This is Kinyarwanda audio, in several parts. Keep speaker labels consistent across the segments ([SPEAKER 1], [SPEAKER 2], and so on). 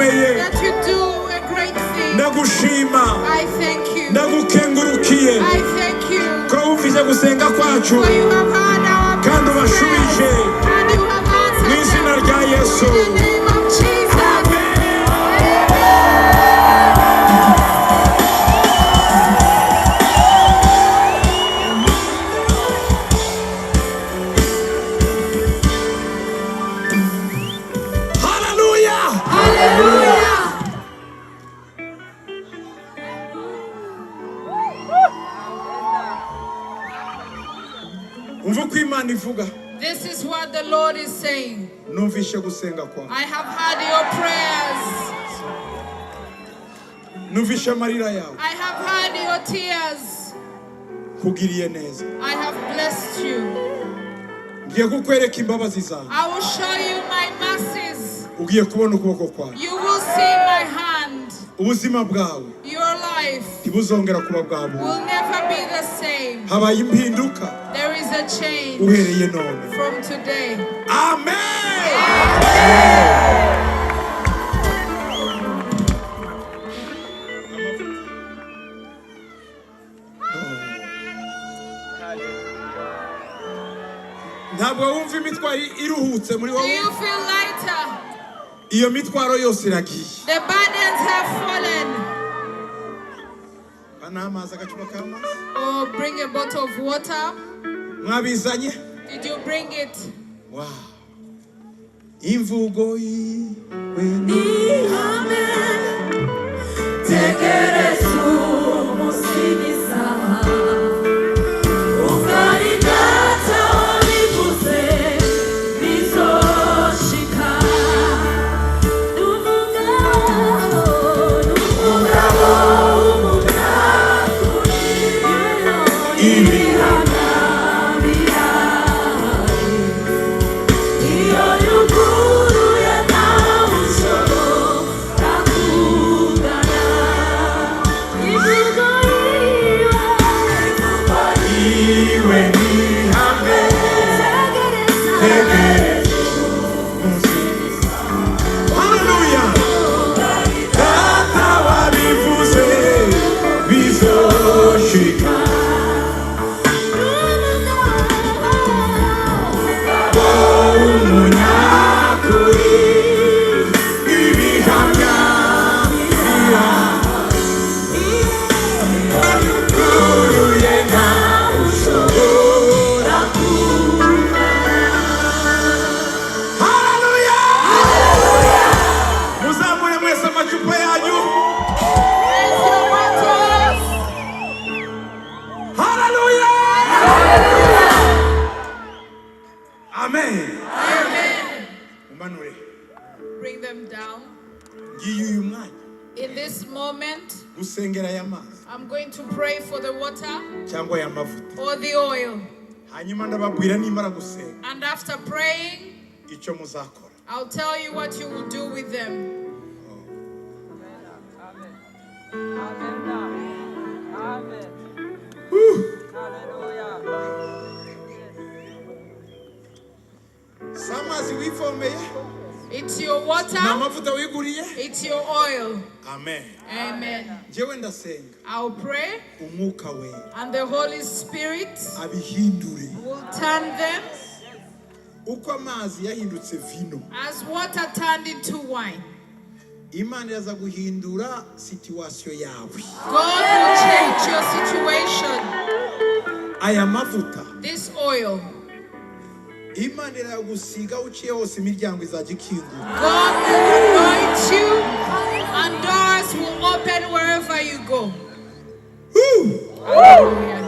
[SPEAKER 1] ibikomeye.
[SPEAKER 2] That you do a great thing.
[SPEAKER 1] Ndagushima.
[SPEAKER 2] I thank you.
[SPEAKER 1] Ndagukengurukiye.
[SPEAKER 2] I thank you.
[SPEAKER 1] Ko wumvise gusenga kwacu.
[SPEAKER 2] For you have heard our
[SPEAKER 1] Kandi ubashubije.
[SPEAKER 2] and you have answered
[SPEAKER 1] Mu izina rya Yesu.
[SPEAKER 2] in the name of Jesus.
[SPEAKER 1] This
[SPEAKER 2] is what the Lord is saying. I have heard your prayers. I have heard your tears. I have blessed you. I will show you my mercies. You will see my hand. Your life will never be the same. There is a change from today.
[SPEAKER 1] Amen. Do
[SPEAKER 2] you feel lighter?
[SPEAKER 1] The burdens
[SPEAKER 2] have fallen. Oh, bring a bottle of water. Did you bring it?
[SPEAKER 1] Wow.
[SPEAKER 2] Bring them down. In this moment, I'm going to pray for the water or the oil. And after praying, I'll tell you what you will do with them.
[SPEAKER 3] Amen.
[SPEAKER 2] It's your water. It's your oil.
[SPEAKER 1] Amen.
[SPEAKER 2] Amen. I'll pray. And the Holy Spirit will turn them as water turned into wine. God will change your situation. This oil, God will anoint you and doors will open wherever you go. Hallelujah.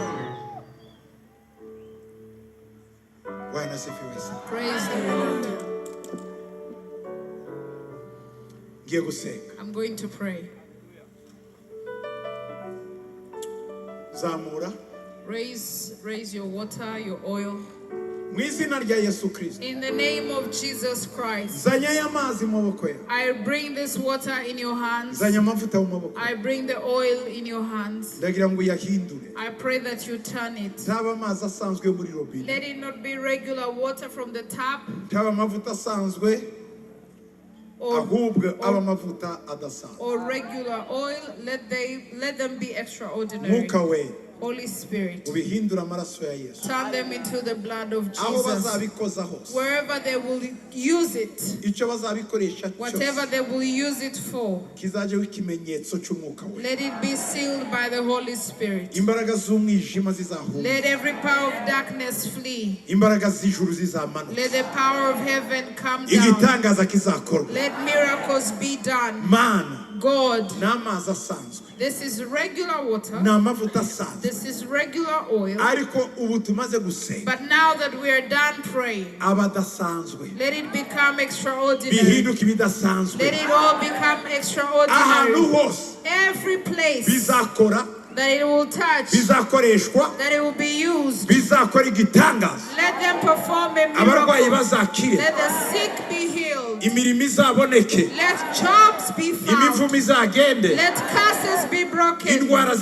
[SPEAKER 2] Praise the Lord. I'm going to pray. Raise your water, your oil. In the name of Jesus Christ, I bring this water in your hands. I bring the oil in your hands. I pray that you turn it. Let it not be regular water from the tap. or regular oil, let them be extraordinary. Holy Spirit, turn them into the blood of Jesus. Wherever they will use it, whatever they will use it for, let it be sealed by the Holy Spirit. Let every power of darkness flee. Let the power of heaven come down. Let miracles be done. God, this is regular water. This is regular oil. But now that we are done praying, let it become extraordinary. Let it all become extraordinary. Every place that it will touch, that it will be used, let them perform a miracle. Let the sick be healed. Let jobs be found. Let curses be broken. Let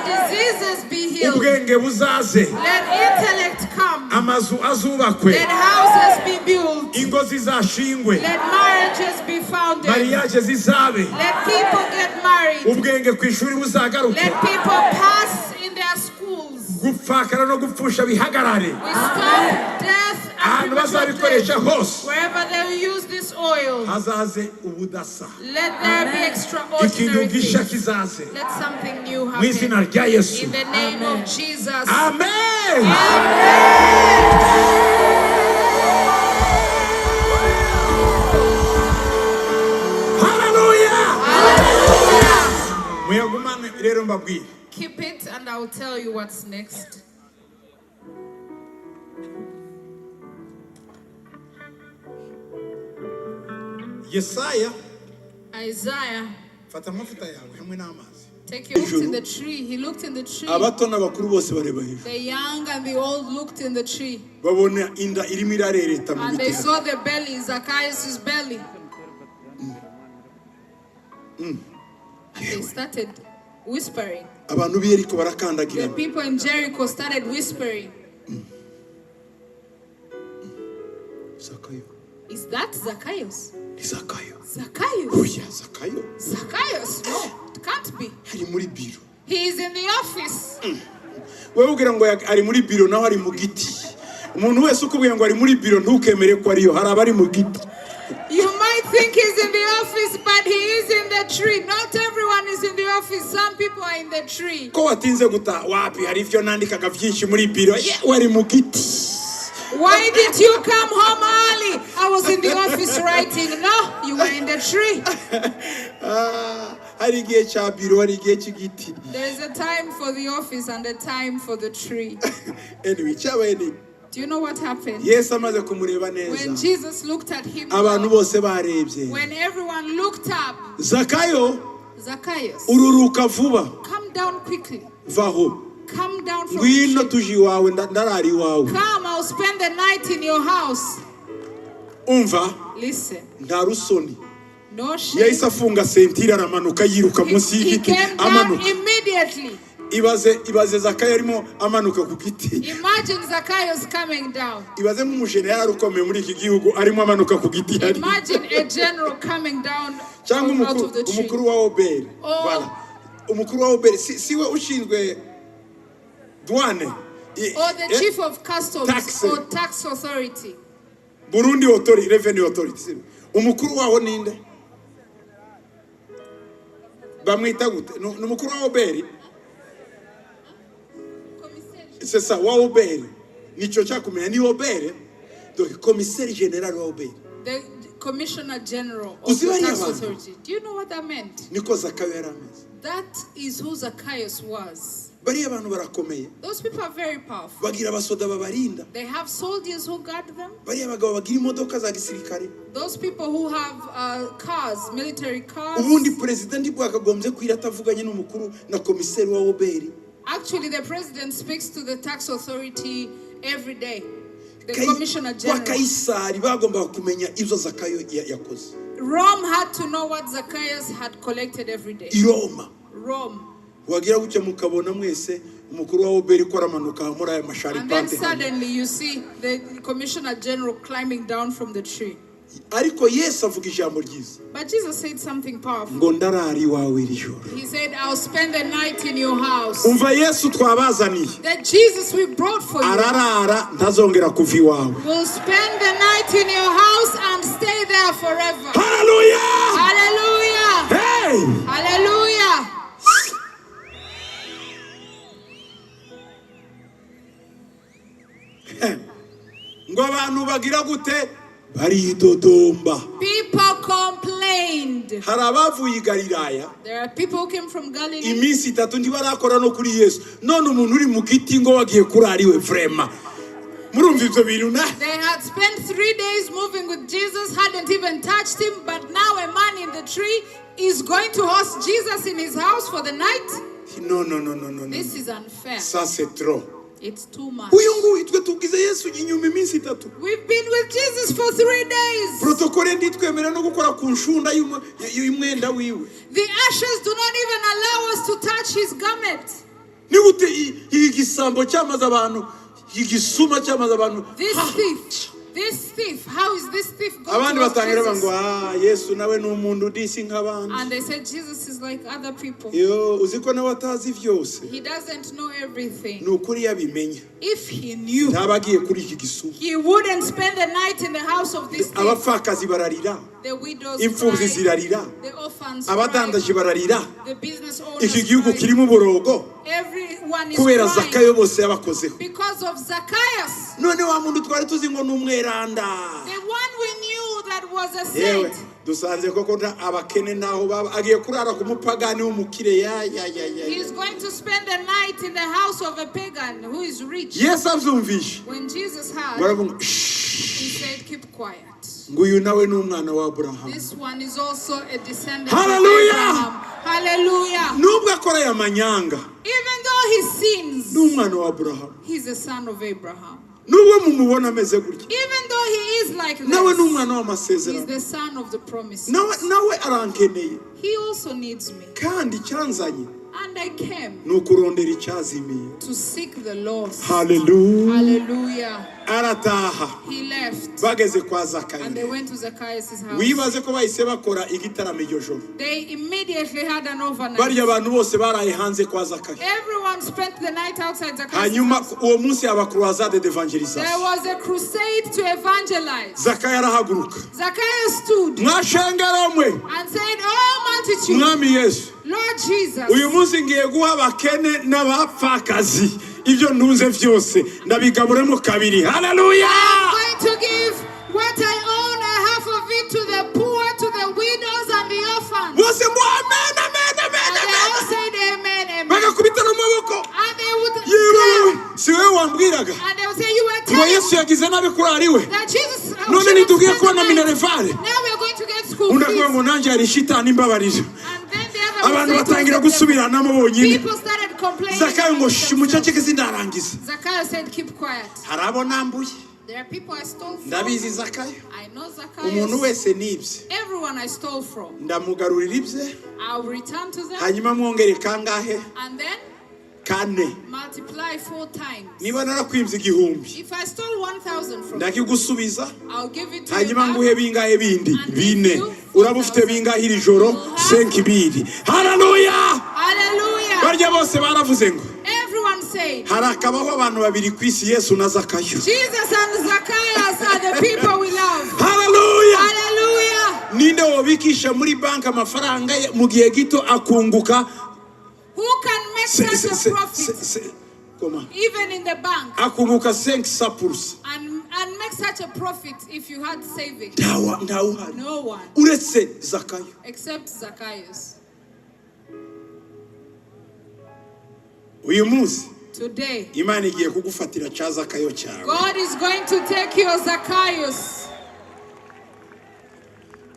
[SPEAKER 2] diseases be healed. Let intellect come. Let houses be built. Let marriages be founded. Let people get married. Let people pass in their schools. We stop death and wherever they will use this oil. Let there be extraordinary things. Let something new happen. In the name of Jesus.
[SPEAKER 1] Amen.
[SPEAKER 2] Keep it and I'll tell you what's next. Isaiah. Take your looked in the tree. He looked in the tree. The young and the old looked in the tree. And they saw the belly, Zacchaeus' belly. And they started whispering. The people in Jericho started whispering. Is that Zacchaeus? Zacchaeus? Zacchaeus? No, it can't be. He is in the office. You might think he's in the office, but he is in the tree. Not everyone is in the office. Some people are in the tree. Why did you come home early? I was in the office writing. No, you were in the tree. There is a time for the office and a time for the tree. Do you know what happened? When Jesus looked at him, when everyone looked up, Zacchaeus, come down quickly. Come down from the tree. Come, I'll spend the night in your house. Listen. No shame. He came down immediately. Imagine Zacchaeus coming down. Imagine a general coming down out of the tree. Or the chief of customs or tax authority.
[SPEAKER 3] Burundi authority, revenue authority. Umukuru waho ninde? Bamwita gute? Numukuru wa Oberi. C'est ça, wa Oberi. Nicho chakumenya ni Oberi. Donc commissaire général wa Oberi.
[SPEAKER 2] The commissioner general of the tax authority. Do you know what that meant?
[SPEAKER 3] Niko Zacchaeus yarameze.
[SPEAKER 2] That is who Zacchaeus was.
[SPEAKER 3] Those
[SPEAKER 2] people are very powerful. They have soldiers who guard them. Those people who have cars, military cars. Actually, the president speaks to the tax authority every day. The commissioner general. Rome had to know what Zacchaeus had collected every day. Rome. And then suddenly you see the commissioner general climbing down from the tree.
[SPEAKER 3] ariko Yesu avuga ijambo ryiza.
[SPEAKER 2] But Jesus said something powerful.
[SPEAKER 3] Ngo ndarari wawe iri joro.
[SPEAKER 2] He said, I'll spend the night in your house.
[SPEAKER 3] Umva Yesu twabazaniye.
[SPEAKER 2] That Jesus we brought for you.
[SPEAKER 3] Ararara ntazongera kuva iwawe.
[SPEAKER 2] Will spend the night in your house and stay there forever.
[SPEAKER 3] Hallelujah!
[SPEAKER 2] Hallelujah!
[SPEAKER 3] Hey!
[SPEAKER 2] Hallelujah!
[SPEAKER 3] Ngo abantu bagira gute? Baridodomba.
[SPEAKER 2] People complained.
[SPEAKER 3] Hari abavuye i Galilaya.
[SPEAKER 2] There are people who came from Galilee.
[SPEAKER 3] Iminsi 3 ntibarakora no kuri Yesu. None umuntu uri mu giti ngo wagiye kurariwe vrema. Murumva ivyo bintu na?
[SPEAKER 2] They had spent 3 days moving with Jesus, hadn't even touched him, but now a man in the tree is going to host Jesus in his house for the night?
[SPEAKER 3] No.
[SPEAKER 2] This is unfair.
[SPEAKER 3] Ça c'est trop.
[SPEAKER 2] It's too much.
[SPEAKER 3] Uyu nguyu twe tugize Yesu inyuma iminsi 3.
[SPEAKER 2] We've been with Jesus for 3 days.
[SPEAKER 3] Protokole nditwemera no gukora ku nshunda y'umwenda wiwe.
[SPEAKER 2] The ushers do not even allow us to touch his garment.
[SPEAKER 3] Ni gute igisambo cyamaza abantu, igisuma cyamaza abantu.
[SPEAKER 2] This thief, how is this thief going
[SPEAKER 3] Abandi
[SPEAKER 2] to
[SPEAKER 3] batangira
[SPEAKER 2] Jesus?
[SPEAKER 3] bango Yesu nawe ni umuntu disi nk'abandi.
[SPEAKER 2] And they said Jesus is like other people.
[SPEAKER 3] Yo uziko nawe atazi vyose.
[SPEAKER 2] He doesn't know everything.
[SPEAKER 3] Nukuri yabimenya.
[SPEAKER 2] If he knew,
[SPEAKER 3] ntabagiye kuri iki gisuma.
[SPEAKER 2] he wouldn't spend the night in the house of this thief.
[SPEAKER 3] Abapfakazi bararira.
[SPEAKER 2] The widows
[SPEAKER 3] Imfubyi
[SPEAKER 2] cry,
[SPEAKER 3] zirarira.
[SPEAKER 2] the orphans cry,
[SPEAKER 3] Abadandaje bararira.
[SPEAKER 2] the business owners
[SPEAKER 3] Iki gihugu
[SPEAKER 2] cry.
[SPEAKER 3] kirimo borogo.
[SPEAKER 2] Everyone is
[SPEAKER 3] Kubera
[SPEAKER 2] crying
[SPEAKER 3] Zakayo bose yabakozeho.
[SPEAKER 2] because of Zacchaeus.
[SPEAKER 3] None wa muntu twari tuzi ngo numweranda.
[SPEAKER 2] The one we knew that was a
[SPEAKER 3] Yewe
[SPEAKER 2] saint.
[SPEAKER 3] dusanze koko abakene naho baba agiye kurara ku mupagani w'umukire ya.
[SPEAKER 2] He's going to spend the night in the house of a pagan who is rich.
[SPEAKER 3] Yesu avyumvishe.
[SPEAKER 2] When Jesus heard,
[SPEAKER 3] Baravuga
[SPEAKER 2] he said, keep quiet.
[SPEAKER 3] nguyu nawe ni umwana wa Abraham.
[SPEAKER 2] This one is also a descendant
[SPEAKER 3] Hallelujah!
[SPEAKER 2] of Abraham. Hallelujah.
[SPEAKER 3] Nubwo akora ya manyanga.
[SPEAKER 2] Even though he sins,
[SPEAKER 3] Ni umwana wa Abraham.
[SPEAKER 2] he's a son of Abraham.
[SPEAKER 3] Nubwo mumubona ameze gutya.
[SPEAKER 2] Even though he is like
[SPEAKER 3] Nawe ni
[SPEAKER 2] this,
[SPEAKER 3] umwana
[SPEAKER 2] he's
[SPEAKER 3] w'amasezerano.
[SPEAKER 2] the son of the promises.
[SPEAKER 3] Nawe arankeneye.
[SPEAKER 2] He also needs me.
[SPEAKER 3] Kandi cyanzanye
[SPEAKER 2] And I came
[SPEAKER 3] ni ukurondera icyazimiye.
[SPEAKER 2] to seek the lost.
[SPEAKER 3] Hallelujah.
[SPEAKER 2] Hallelujah.
[SPEAKER 3] Arataha.
[SPEAKER 2] He left.
[SPEAKER 3] Bageze kwa
[SPEAKER 2] And
[SPEAKER 3] Zakayo.
[SPEAKER 2] they went to Zacchaeus' house.
[SPEAKER 3] Wibaze ko bahise bakora igitaramo iryo joro.
[SPEAKER 2] They immediately had an overnight.
[SPEAKER 3] Barya abantu bose baraye hanze kwa Zakayo.
[SPEAKER 2] Everyone spent the night outside Zacchaeus'
[SPEAKER 3] Hanyuma
[SPEAKER 2] house.
[SPEAKER 3] uwo munsi aba croisade
[SPEAKER 2] There
[SPEAKER 3] d'evangelisation.
[SPEAKER 2] was a crusade to evangelize.
[SPEAKER 3] Zakayo arahaguruka.
[SPEAKER 2] Zacchaeus stood
[SPEAKER 3] Mwashengera mwe.
[SPEAKER 2] and said, oh multitude,
[SPEAKER 3] Mwami Yesu.
[SPEAKER 2] Lord Jesus,
[SPEAKER 3] Uyu munsi ngiye guha abakene n'abapfakazi ibyo ntunze byose ndabigaburemo kabiri. Hallelujah.
[SPEAKER 2] I'm going to give what I own, a half of it to the poor, to the widows and the orphans.
[SPEAKER 3] Bose mu amen amen
[SPEAKER 2] And
[SPEAKER 3] amen
[SPEAKER 2] they all
[SPEAKER 3] amen.
[SPEAKER 2] said amen, amen.
[SPEAKER 3] Bagakubita n'amaboko.
[SPEAKER 2] And they would
[SPEAKER 3] Yewe
[SPEAKER 2] clap.
[SPEAKER 3] si wewe wambwiraga
[SPEAKER 2] And they would say, you were
[SPEAKER 3] ngo
[SPEAKER 2] telling
[SPEAKER 3] Yesu yagize nabi kuri ariwe.
[SPEAKER 2] that Jesus
[SPEAKER 3] None
[SPEAKER 2] should have
[SPEAKER 3] ntitugiye
[SPEAKER 2] spent
[SPEAKER 3] kubona
[SPEAKER 2] the night.
[SPEAKER 3] minerevare.
[SPEAKER 2] Now we are going to get school
[SPEAKER 3] Unavuga
[SPEAKER 2] fees.
[SPEAKER 3] ngo nanjye hari shitani imbabarira.
[SPEAKER 2] And then the other
[SPEAKER 3] Abantu
[SPEAKER 2] one said
[SPEAKER 3] batangira
[SPEAKER 2] to them,
[SPEAKER 3] gusubiranamo bonyine.
[SPEAKER 2] people started complaining.
[SPEAKER 3] Zakayo ngo
[SPEAKER 2] amongst
[SPEAKER 3] muceceke
[SPEAKER 2] themselves.
[SPEAKER 3] sindarangiza.
[SPEAKER 2] Zacchaeus said, keep quiet.
[SPEAKER 3] Hari abo nambuye.
[SPEAKER 2] There are people I stole from.
[SPEAKER 3] Ndabizi Zakayo.
[SPEAKER 2] I know
[SPEAKER 3] Umuntu
[SPEAKER 2] Zacchaeus.
[SPEAKER 3] wese nibye.
[SPEAKER 2] Everyone I stole from.
[SPEAKER 3] Ndamugarurira ibye.
[SPEAKER 2] I'll return to them.
[SPEAKER 3] Hanyuma mwongere kangahe?
[SPEAKER 2] And then
[SPEAKER 3] Kane.
[SPEAKER 2] multiply 4 times.
[SPEAKER 3] Niba narakwimze igihumbi.
[SPEAKER 2] If I stole 1,000 from you,
[SPEAKER 3] Ndakigusubiza.
[SPEAKER 2] I'll give it to you
[SPEAKER 3] Hanyuma
[SPEAKER 2] back.
[SPEAKER 3] nguhe bingahe bindi?
[SPEAKER 2] And
[SPEAKER 3] Bine.
[SPEAKER 2] give you
[SPEAKER 3] Uraba ufite bingahe iri joro? 5 bindi. Hallelujah!
[SPEAKER 2] Hallelujah.
[SPEAKER 3] Barya bose baravuze ngo
[SPEAKER 2] Everyone say,
[SPEAKER 3] hari akabaho abantu babiri ku isi Yesu na Zakayo.
[SPEAKER 2] Jesus and Zacchaeus are the people we love.
[SPEAKER 3] Hallelujah!
[SPEAKER 2] Hallelujah.
[SPEAKER 3] Ninde wobikisha muri banki amafaranga mu gihe gito akunguka?
[SPEAKER 2] Who can make such a profit,
[SPEAKER 3] Comment?
[SPEAKER 2] even in the bank,
[SPEAKER 3] Akunguka 500%.
[SPEAKER 2] and make such a profit if you had savings?
[SPEAKER 3] Ntawuhari.
[SPEAKER 2] No one,
[SPEAKER 3] Uretse Zakayo.
[SPEAKER 2] except Zacchaeus.
[SPEAKER 3] Uyu munsi
[SPEAKER 2] Today,
[SPEAKER 3] Imana igiye kugufatira cya Zakayo cyawe.
[SPEAKER 2] God is going to take your Zacchaeus.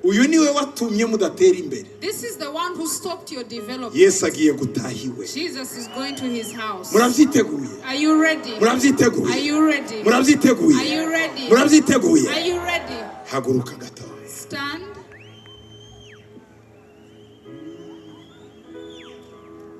[SPEAKER 3] Uyu niwe watumye mudatera imbere.
[SPEAKER 2] This is the one who stopped your development.
[SPEAKER 3] Yesu agiye gutahiwe.
[SPEAKER 2] Jesus is going to his house.
[SPEAKER 3] Murabyiteguye?
[SPEAKER 2] Are you ready? Are
[SPEAKER 3] Murabyiteguye?
[SPEAKER 2] you ready?
[SPEAKER 3] Murabyiteguye?
[SPEAKER 2] Are you ready?
[SPEAKER 3] Murabyiteguye?
[SPEAKER 2] Are you ready?
[SPEAKER 3] Haguruka gato.
[SPEAKER 2] Stand.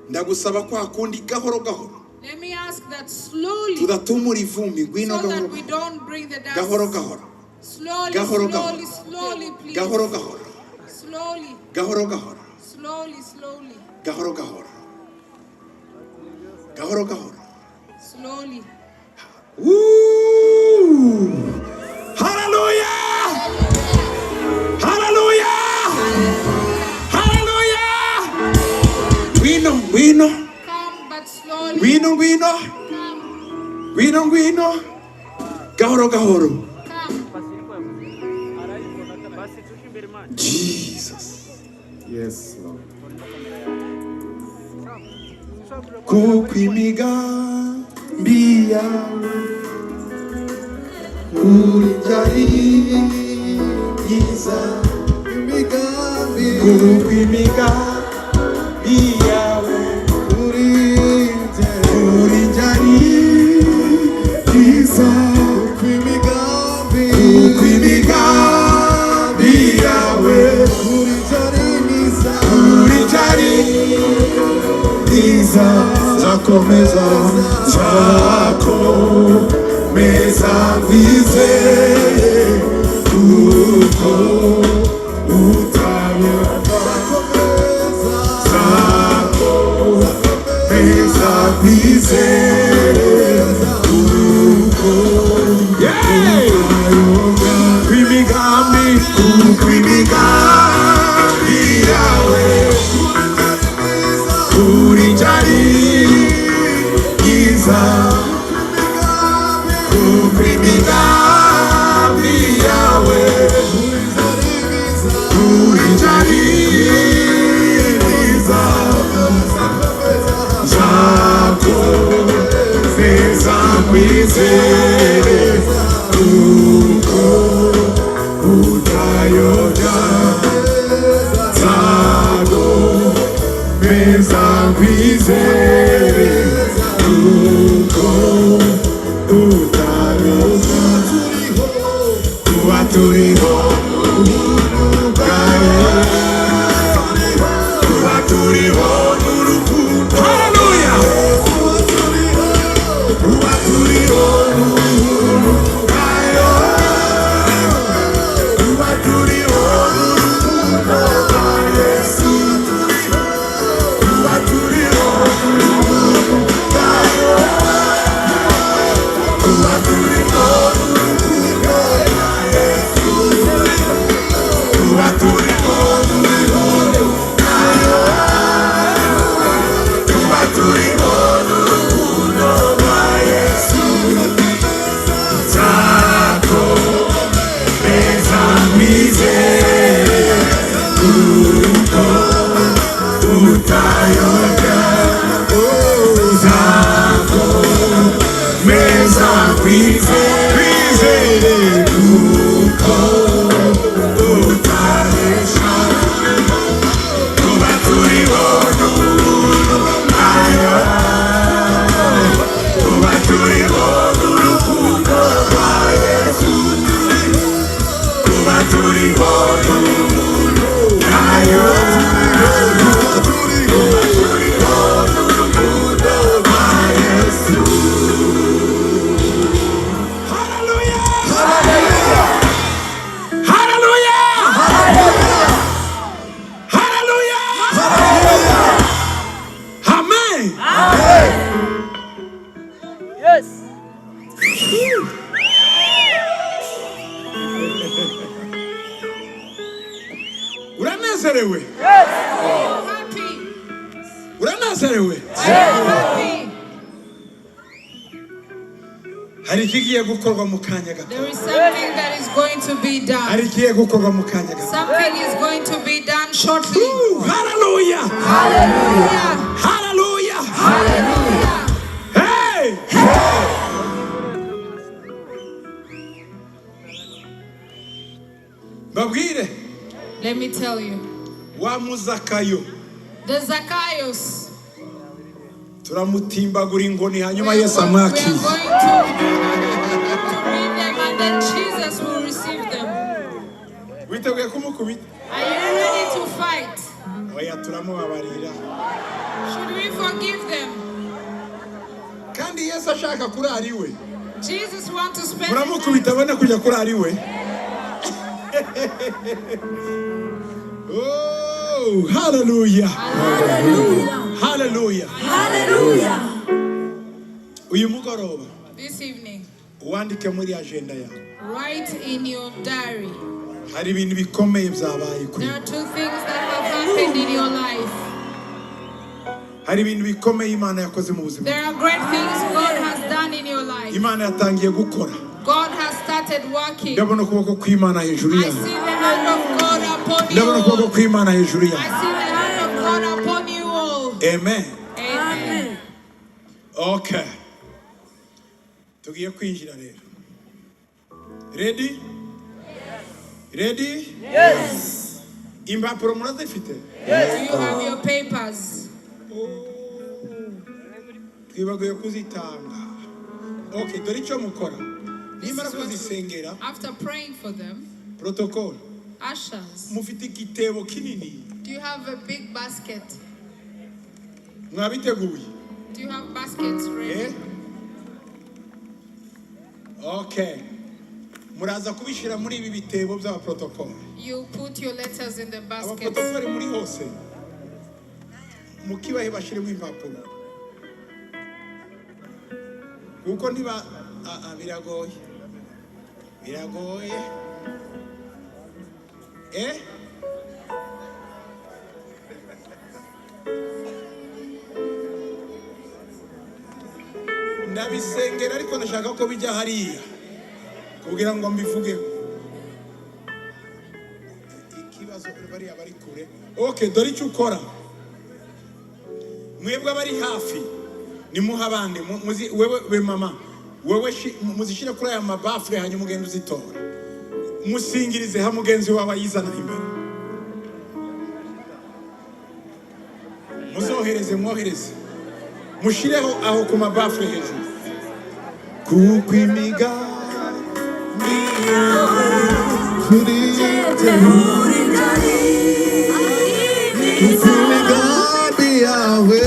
[SPEAKER 3] Ndagusaba kwa kundi gahoro gahoro.
[SPEAKER 2] Let me ask that slowly,
[SPEAKER 3] Tudatumura ivumbi
[SPEAKER 2] so
[SPEAKER 3] ngwino
[SPEAKER 2] that
[SPEAKER 3] gahoro.
[SPEAKER 2] we don't bring the
[SPEAKER 3] Gahoro
[SPEAKER 2] dust.
[SPEAKER 3] gahoro.
[SPEAKER 2] Slowly.
[SPEAKER 3] Gahoro,
[SPEAKER 2] slowly, slowly, please.
[SPEAKER 3] Gahoro, gahoro.
[SPEAKER 2] Slowly,
[SPEAKER 3] Gahoro, gahoro.
[SPEAKER 2] slowly, slowly,
[SPEAKER 3] Gahoro, gahoro. Gahoro, gahoro.
[SPEAKER 2] slowly.
[SPEAKER 1] Woo! Hallelujah! Hallelujah! Hallelujah! We know.
[SPEAKER 2] Come, but slowly.
[SPEAKER 1] We know.
[SPEAKER 2] Come,
[SPEAKER 1] We know. Gahoro, gahoro.
[SPEAKER 2] come.
[SPEAKER 1] Jesus. Yes, Lord. Kukwimigambi yawe urijariza kukwimigambi yawe urijariza kukwimigambi yawe urijariza zakomeza wizeye kuko utayoba zakomeza wizeye kuko utayoba kwimigambi yawe urijariza kukwimigambi yawe urijariza zakomeza wizeye kuko utayoba zakomeza wizeye kuko utayoba tuba turiho tuba turiho n'urukundo haleluya tuba turiho n'urukundo tuba turiho n'urukundo rwa Yesu tuba turiho n'urukundo tuba turiho n'urukundo rwa Yesu tuba turiho n'urukundo tuba turiho n'urukundo rwa Yesu zakomeza wizeye kuko utayoba zakomeza wizeye kuko utanesha tuba turiho tuba turiho n'urukundo rwa Yesu tuba turiho n'urukundo rwayo tuba turiho n'urukundo rwa Yesu. Hallelujah! Hallelujah! Hallelujah! Amen.
[SPEAKER 4] Yes.
[SPEAKER 1] Uranezerewe?
[SPEAKER 4] Yes.
[SPEAKER 2] Happy.
[SPEAKER 1] Uranezerewe?
[SPEAKER 2] Happy.
[SPEAKER 1] Hari ikigiye gukorwa mu kanya gato.
[SPEAKER 2] There is something that is going to be done.
[SPEAKER 1] Hari ikigiye gukorwa mu kanya gato.
[SPEAKER 2] Something is going to be done shortly.
[SPEAKER 1] Hallelujah!
[SPEAKER 2] Hallelujah.
[SPEAKER 1] Hallelujah!
[SPEAKER 2] Hallelujah.
[SPEAKER 1] Hey! Babwire
[SPEAKER 2] Let me tell you.
[SPEAKER 1] wa muzakayo
[SPEAKER 2] The Zacchaeus.
[SPEAKER 1] turamutimbagura ingoni hanyuma Yesu
[SPEAKER 2] We are
[SPEAKER 1] amwakire.
[SPEAKER 2] going to read them and then Jesus will receive them.
[SPEAKER 1] Witeguye kumukubita?
[SPEAKER 2] Are you ready to fight?
[SPEAKER 1] Oya turamubabarira.
[SPEAKER 2] Should we forgive them?
[SPEAKER 1] Kandi Yesu ashaka kurara iwe.
[SPEAKER 2] Jesus wants to spend.
[SPEAKER 1] Muramukubita abone kujya kurara iwe. Oh, hallelujah. Hallelujah.
[SPEAKER 4] Hallelujah.
[SPEAKER 1] Uyu mugoroba
[SPEAKER 2] This evening,
[SPEAKER 1] wandike muri agenda yawe.
[SPEAKER 2] write in your diary.
[SPEAKER 1] Hari ibintu bikomeye byabaye kuri.
[SPEAKER 2] There are two things that have happened in your life.
[SPEAKER 1] Hari ibintu bikomeye Imana yakoze mu buzima.
[SPEAKER 2] There are great things God has done in your life.
[SPEAKER 1] Imana yatangiye gukora.
[SPEAKER 2] God has started working.
[SPEAKER 1] Ndabona ukuboko kw'Imana hejuru
[SPEAKER 2] I
[SPEAKER 1] yawe.
[SPEAKER 2] see the hand of God upon you
[SPEAKER 1] Ndabona ukuboko
[SPEAKER 2] all.
[SPEAKER 1] kw'Imana hejuru
[SPEAKER 2] I
[SPEAKER 1] yawe.
[SPEAKER 2] see the hand of God upon you all.
[SPEAKER 1] Amen.
[SPEAKER 2] Amen.
[SPEAKER 1] Okay. Tugiye kwinjira rero. Ready? Ready?
[SPEAKER 4] Yes.
[SPEAKER 1] Impapuro murazifite?
[SPEAKER 2] Do you have your papers?
[SPEAKER 1] Twibagiwe kuzitanga. Okay, dore icyo mukora. Nimara
[SPEAKER 2] is what-
[SPEAKER 1] kuzisengera,
[SPEAKER 2] After praying for them,
[SPEAKER 1] protocol.
[SPEAKER 2] ushers,
[SPEAKER 1] Mufite igitebo kinini.
[SPEAKER 2] do you have a big basket?
[SPEAKER 1] Mwabiteguye?
[SPEAKER 2] Do you have baskets ready?
[SPEAKER 1] Eh? Okay. Muraza kubishira muri ibi bitebo by'aba protocol.
[SPEAKER 2] You put your letters in the
[SPEAKER 1] Aba
[SPEAKER 2] baskets.
[SPEAKER 1] protocol muri hose. Mukibahe bashiremo impapuro. Kuko niba biragoye. Biragoye. Eh? Ndabisengera ariko ndashaka ko bijya hariya kugira ngo mbivugeho. Ikibazo bari abari kure. Okay, dore icyo ukora. Mwebwe abari hafi nimuha abandi wewe mama wewe muzishire kuri aya mabafure hanyuma ugenda uzitora. Musingirize ha mugenzi wawe ayizana imbere. Mwohereze. Mushireho aho ku mabafure hejuru. Kuko imigambi yawe kuri jye imigambi yawe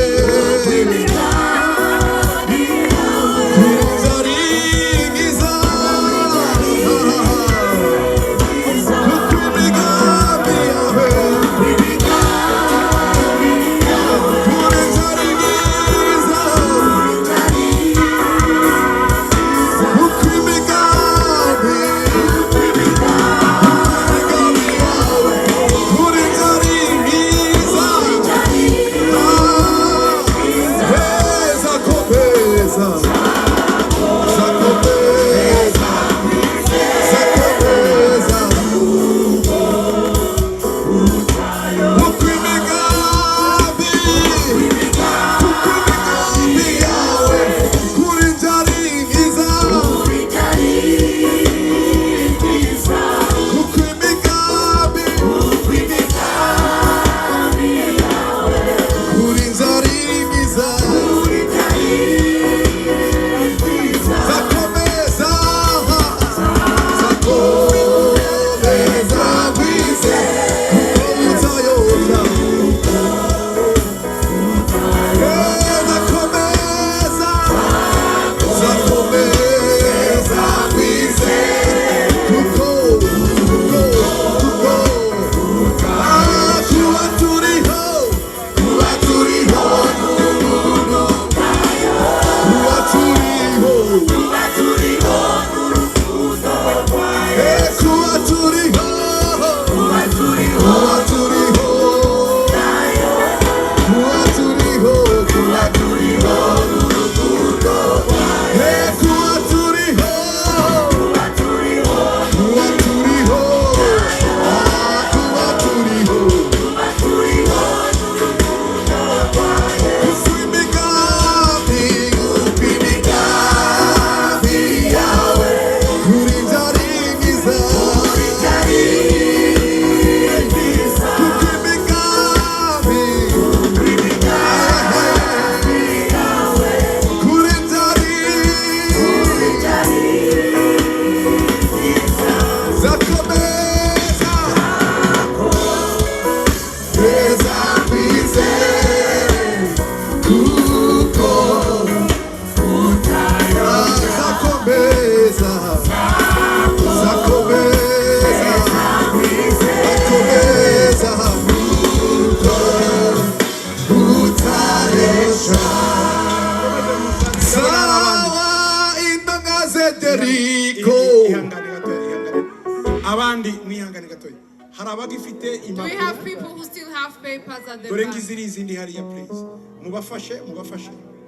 [SPEAKER 1] hari abagifite
[SPEAKER 2] Do we have
[SPEAKER 1] impapuro
[SPEAKER 2] people who still have papers at the
[SPEAKER 1] dore
[SPEAKER 2] back?
[SPEAKER 1] ngiziri izindi hariya please mubafashe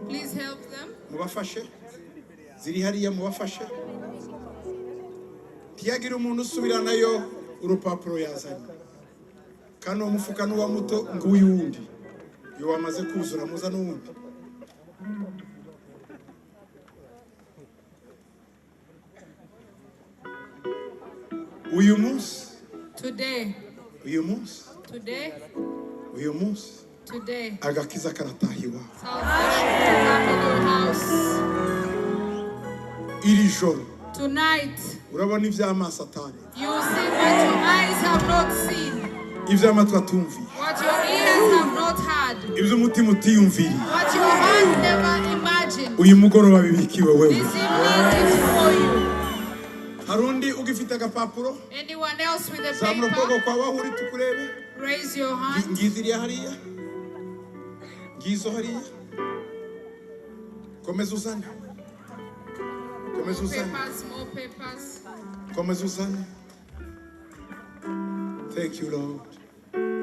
[SPEAKER 2] Please help them.
[SPEAKER 1] mubafashe ziri hariya mubafashe tiyagira umuntu usubiranayo urupapuro yazanye kano umufuka n'uwa muto nguyu wundi yo wamaze kuzura muza n'uwundi uyu munsi
[SPEAKER 2] Today.
[SPEAKER 1] agakiza karatahiwa
[SPEAKER 2] Salvation will come in your house.
[SPEAKER 1] iri joro
[SPEAKER 2] Tonight,
[SPEAKER 1] urabona ivy'amaso atari
[SPEAKER 2] you will see what your eyes have not seen,
[SPEAKER 1] ivy'amatwi atumviye
[SPEAKER 2] what your ears have not heard,
[SPEAKER 1] ivy'umutima utiyumviriye
[SPEAKER 2] what your heart never imagined.
[SPEAKER 1] uyu mugoroba bibikiwe wewe
[SPEAKER 2] This evening is for you.
[SPEAKER 1] harundi ugifite agapapuro
[SPEAKER 2] Anyone else with a
[SPEAKER 1] zamura ukuboko
[SPEAKER 2] paper,
[SPEAKER 1] kwawe aho uri tukurebe
[SPEAKER 2] raise your hand.
[SPEAKER 1] ngiziriya hariya ngizo hariya komeza uzane
[SPEAKER 2] Papers, more papers.
[SPEAKER 1] komeza uzane thank you Lord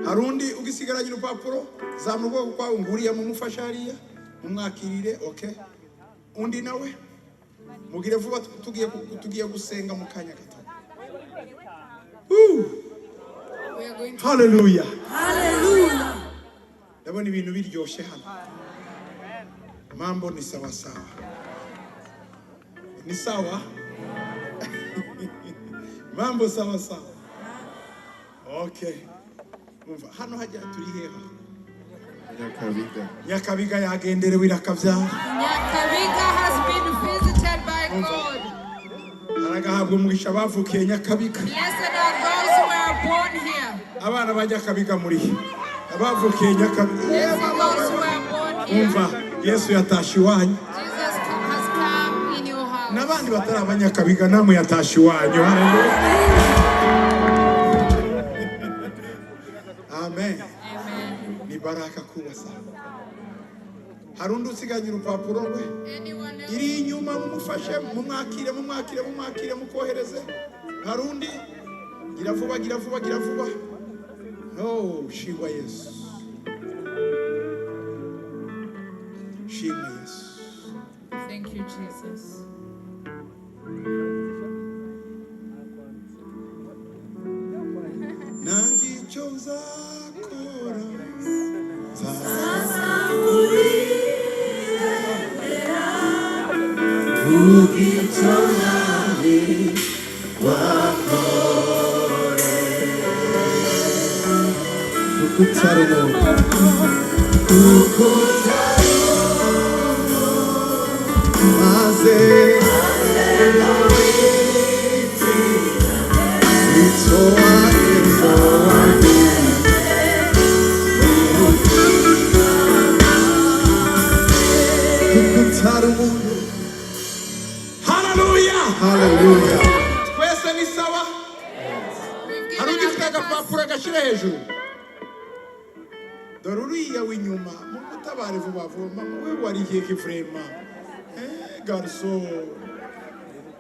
[SPEAKER 1] harundi ugisigaranye urupapuro zamura ukuboko kwawe nguriya mumufasha hariya mumwakirire okay undi nawe mugire vuba tugiye gusenga mu kanya gato
[SPEAKER 2] We are going to
[SPEAKER 1] hallelujah
[SPEAKER 4] Hallelujah.
[SPEAKER 1] ndabona ibintu biryoshye hano mambo ni sawa sawa ni sawa mambo sawa sawa okay umva hano hajya turi heha Nyakabiga yagenderewe irakavyara
[SPEAKER 2] Nyakabiga has been visited by God.
[SPEAKER 1] haragahabwa umugisha bavukiye Nyakabiga
[SPEAKER 2] Blessed are those who are born here.
[SPEAKER 1] abana ba Nyakabiga muri abavukiye Nyakabiga
[SPEAKER 2] Blessed are those who are born here.
[SPEAKER 1] umva Yesu yatashe iwanyu
[SPEAKER 2] Jesus has come in your house.
[SPEAKER 1] n'abandi batari abanyakabiga namwe yatashe iwanyu haleluya amen
[SPEAKER 2] Amen.
[SPEAKER 1] ni baraka kubwa sana harundi usiganye urupapuro rwe
[SPEAKER 2] Anyone else?
[SPEAKER 1] iri inyuma mumufashe mumwakire mukohereze harundi gira vuba oh shimwa Yesu
[SPEAKER 2] Thank you, Jesus.
[SPEAKER 1] nanjye icyo nzakora
[SPEAKER 3] Hallelujah.
[SPEAKER 1] twese ni sawa
[SPEAKER 2] We've
[SPEAKER 1] hari
[SPEAKER 2] given
[SPEAKER 1] ugifite
[SPEAKER 2] our papers.
[SPEAKER 1] agapapuro gashyira hejuru dore uriya w'inyuma mugutabare vuba vuba we wari igihe kivurema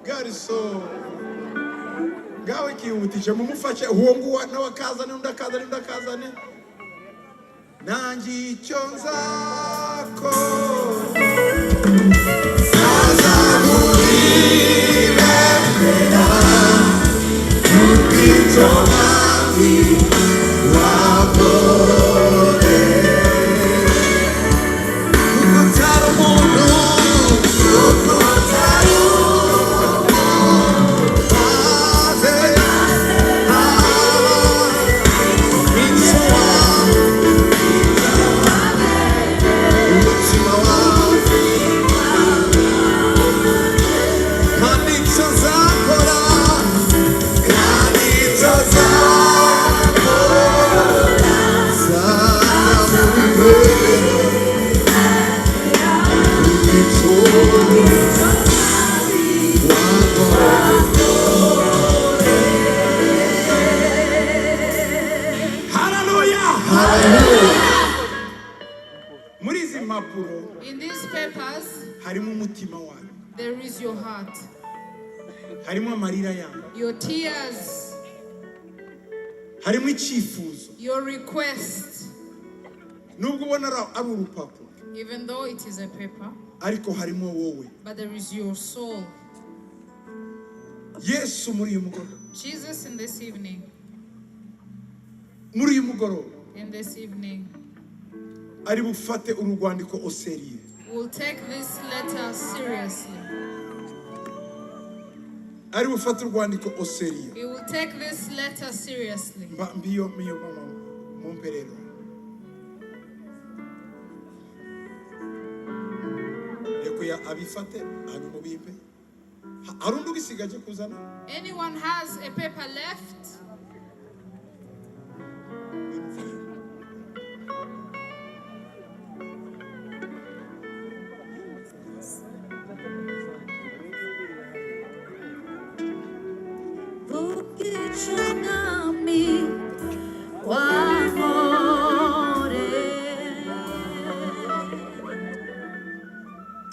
[SPEAKER 1] gariso ngawe kihutishe mumufashe uwo nguwo nawe akazane undi akazane nanjye icyo nzakora muri izi mpapuro
[SPEAKER 2] In these papers,
[SPEAKER 1] harimo umutima wanyu
[SPEAKER 2] there is your heart,
[SPEAKER 1] harimo amarira yanyu
[SPEAKER 2] your tears.
[SPEAKER 1] harimo icyifuzo
[SPEAKER 2] your request,
[SPEAKER 1] nubwo ubona ari urupapuro
[SPEAKER 2] even though it is a paper,
[SPEAKER 1] ariko harimo wowe.
[SPEAKER 2] but there is your soul.
[SPEAKER 1] Yesu muri uyu mugoroba,
[SPEAKER 2] Jesus in this evening,
[SPEAKER 1] muri uyu mugoroba
[SPEAKER 2] in this evening,
[SPEAKER 1] ari bufate urwandiko oseriye.
[SPEAKER 2] will take this letter seriously.
[SPEAKER 1] Ari bufate urwandiko oseriye.
[SPEAKER 2] He will take this letter seriously.
[SPEAKER 1] Mbiyo mama mumperero. Reko ya abifate hanyuma bimpe. Arundu gisigaje kuzana?
[SPEAKER 2] Anyone has a paper left?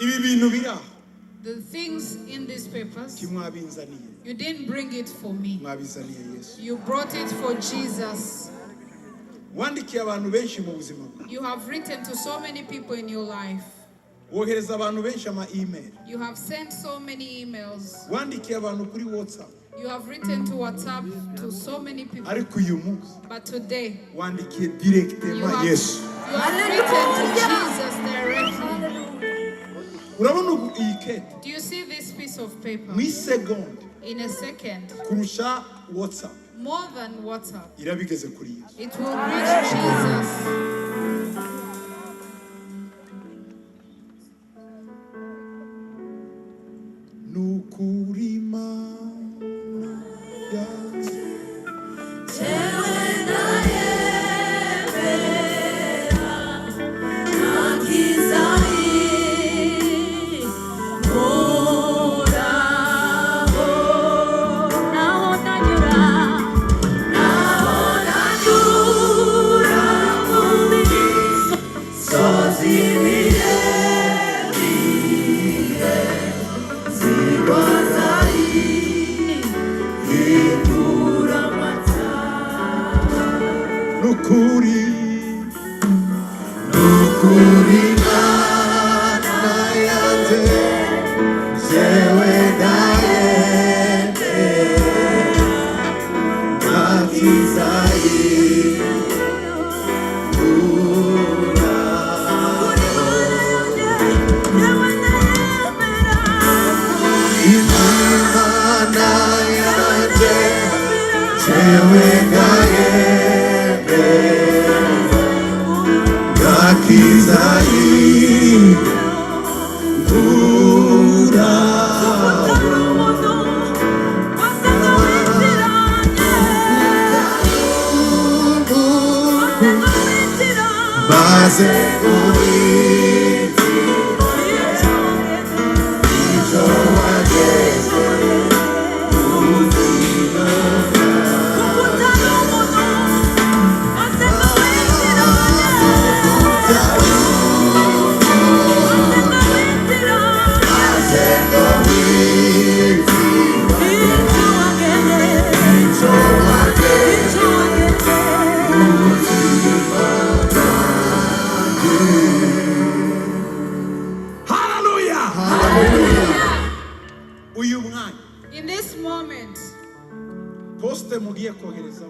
[SPEAKER 1] Ibi bintu biri aho.
[SPEAKER 2] The things in these papers,
[SPEAKER 1] Kimwabinzaniye.
[SPEAKER 2] you didn't bring it for me.
[SPEAKER 1] Mwabizaniye Yesu.
[SPEAKER 2] You brought it for Jesus.
[SPEAKER 1] Wandikiye abantu benshi mu buzima bwawe.
[SPEAKER 2] You have written to so many people in your life.
[SPEAKER 1] Wohereza abantu benshi ama email.
[SPEAKER 2] You have sent so many emails.
[SPEAKER 1] Wandikiye abantu kuri WhatsApp.
[SPEAKER 2] You have written to WhatsApp to so many people.
[SPEAKER 1] Ariko uyu munsi
[SPEAKER 2] But today,
[SPEAKER 1] wandikiye directement Yesu.
[SPEAKER 2] you have written to Jesus directly.
[SPEAKER 1] Urabona iyi kete
[SPEAKER 2] Do you see this piece of paper?
[SPEAKER 1] mu isegonda
[SPEAKER 2] In a second,
[SPEAKER 1] kurusha WhatsApp
[SPEAKER 2] more than WhatsApp,
[SPEAKER 1] irabigeze kuri Yesu.
[SPEAKER 2] it will reach Jesus.
[SPEAKER 1] Nukuri Mana yanjye nukuri Mana yanjye jewe ndayembe Imana yanjye jewe ndayembe
[SPEAKER 2] In this moment,
[SPEAKER 1] poste mugiye kohereza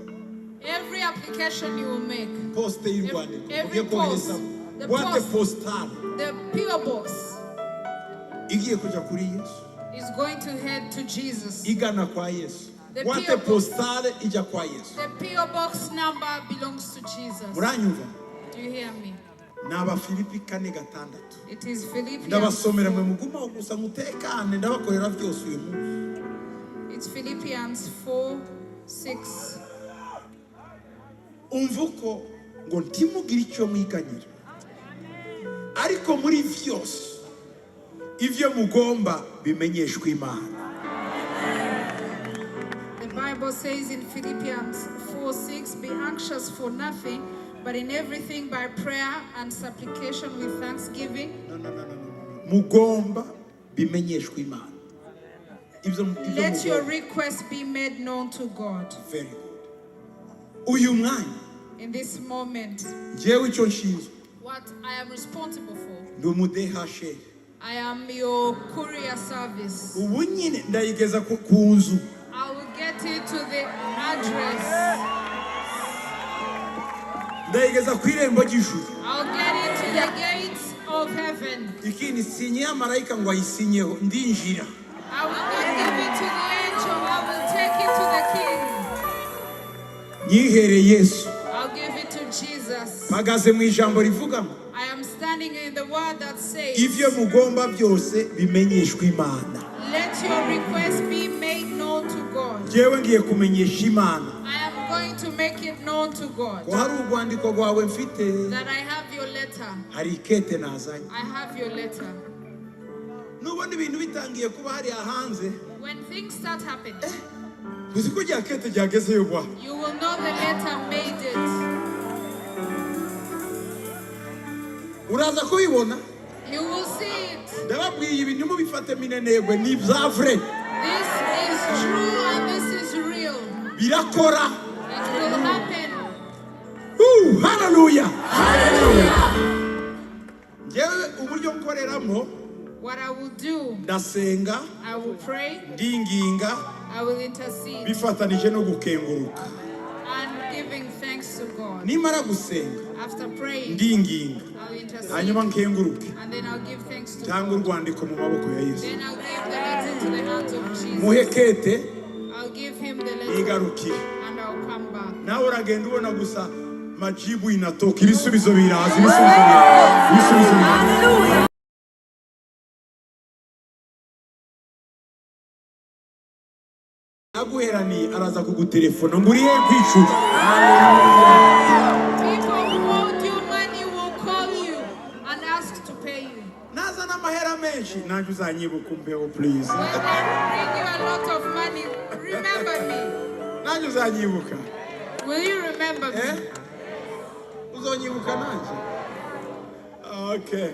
[SPEAKER 2] every application you will make,
[SPEAKER 1] poste y'Rwanda
[SPEAKER 2] every
[SPEAKER 1] mugiye kohereza
[SPEAKER 2] post, the
[SPEAKER 1] boîte
[SPEAKER 2] post,
[SPEAKER 1] postale
[SPEAKER 2] the PO box
[SPEAKER 1] igiye kuja kuri Yesu
[SPEAKER 2] is going to head to Jesus.
[SPEAKER 1] igana kwa Yesu.
[SPEAKER 2] The
[SPEAKER 1] Boîte
[SPEAKER 2] PO box.
[SPEAKER 1] postale ija kwa Yesu.
[SPEAKER 2] The PO box number belongs to Jesus.
[SPEAKER 1] Muranyumva?
[SPEAKER 2] Do you hear me?
[SPEAKER 1] Naba Filipi 4:6.
[SPEAKER 2] It is Philippians.
[SPEAKER 1] Ndabasomera mwe muguma gusa mutekane ndabakorera byose uyu munsi.
[SPEAKER 2] It's Philippians 4:6.
[SPEAKER 1] Umvuko ngo ntimugire icyo mwiganyira. Ariko muri vyose ivyo mugomba bimenyeshwe Imana.
[SPEAKER 2] The Bible says in Philippians 4:6, be anxious for nothing, but in everything by prayer and supplication with thanksgiving.
[SPEAKER 1] No. Mugomba bimenyeshwe Imana.
[SPEAKER 2] Let your request be made known to God.
[SPEAKER 1] Very good.
[SPEAKER 3] uyu mwanya
[SPEAKER 2] in this moment,
[SPEAKER 3] jewe icyo nshinzwe
[SPEAKER 2] what I am responsible for,
[SPEAKER 3] ndi umudehashe.
[SPEAKER 2] I am your courier service.
[SPEAKER 3] Ubu nyine ndayigeza ku nzu.
[SPEAKER 2] I will get it to the address.
[SPEAKER 3] Ndayigeza ku irembo ry'ijuru.
[SPEAKER 2] I'll get it to the gates of heaven.
[SPEAKER 3] Ikindi sinye ya marayika ngo ayisinyeho ndinjira.
[SPEAKER 2] I will not give it to the angel. I will take it to the king.
[SPEAKER 3] Nyihere Yesu.
[SPEAKER 2] I'll give it to Jesus.
[SPEAKER 3] Mpagaze mu ijambo rivuga ngo
[SPEAKER 2] I am standing in the word that says,
[SPEAKER 3] ivyo mugomba byose bimenyeshwa Imana.
[SPEAKER 2] let your request be made known to God.
[SPEAKER 3] Jewe ngiye kumenyesha Imana.
[SPEAKER 2] I am going to make it known to God.
[SPEAKER 3] Ko hari urwandiko rwawe mfite.
[SPEAKER 2] That I have your letter.
[SPEAKER 3] Hari ikete nazanye.
[SPEAKER 2] I have your letter.
[SPEAKER 3] Nubona ibintu bitangiye kuba hari hanze.
[SPEAKER 2] When things start happening,
[SPEAKER 3] uziko rya kete ryagezeyo bwa.
[SPEAKER 2] you will know the letter made it.
[SPEAKER 3] Uraza kubibona?
[SPEAKER 2] You will see it.
[SPEAKER 3] Ndababwiye ibintu mubifate minenegwe ni bya vrai.
[SPEAKER 2] This is true and this is real.
[SPEAKER 3] Birakora.
[SPEAKER 2] It will happen.
[SPEAKER 3] Hallelujah.
[SPEAKER 4] Hallelujah.
[SPEAKER 3] Jewe uburyo nkoreramo.
[SPEAKER 2] What I will do,
[SPEAKER 3] ndasenga,
[SPEAKER 2] I will pray,
[SPEAKER 3] ndinginga,
[SPEAKER 2] I will intercede,
[SPEAKER 3] bifatanije no gukenguruka.
[SPEAKER 2] and giving thanks to God.
[SPEAKER 3] Nimara gusenga,
[SPEAKER 2] After praying,
[SPEAKER 3] ndinginga,
[SPEAKER 2] I'll intercede,
[SPEAKER 3] hanyuma nkenguruke.
[SPEAKER 2] and then I'll give thanks to
[SPEAKER 3] Tanga
[SPEAKER 2] God.
[SPEAKER 3] urwandiko mu maboko ya Yesu.
[SPEAKER 2] Then I'll give the letter to the hands of Jesus.
[SPEAKER 3] Muhekete
[SPEAKER 2] I'll give him the letter,
[SPEAKER 3] yigarukire.
[SPEAKER 2] and I'll come back.
[SPEAKER 3] Nawe uragenda ubona gusa majibu inatoka ibisubizo biraza, ibisubizo biraza, ibisubizo biraza.
[SPEAKER 4] Hallelujah.
[SPEAKER 3] Aguheraniye araza kugutelefona ngo urihe kwicura.
[SPEAKER 2] People who owed you money will call you and ask to pay you.
[SPEAKER 3] Naza n'amahera menshi nanjye uzanyibuka umbeho please.
[SPEAKER 2] When they bring you a lot of money, remember me.
[SPEAKER 3] Nanjye uzanyibuka.
[SPEAKER 2] Will you remember me?
[SPEAKER 3] Uzonyibuka nanjye. Okay.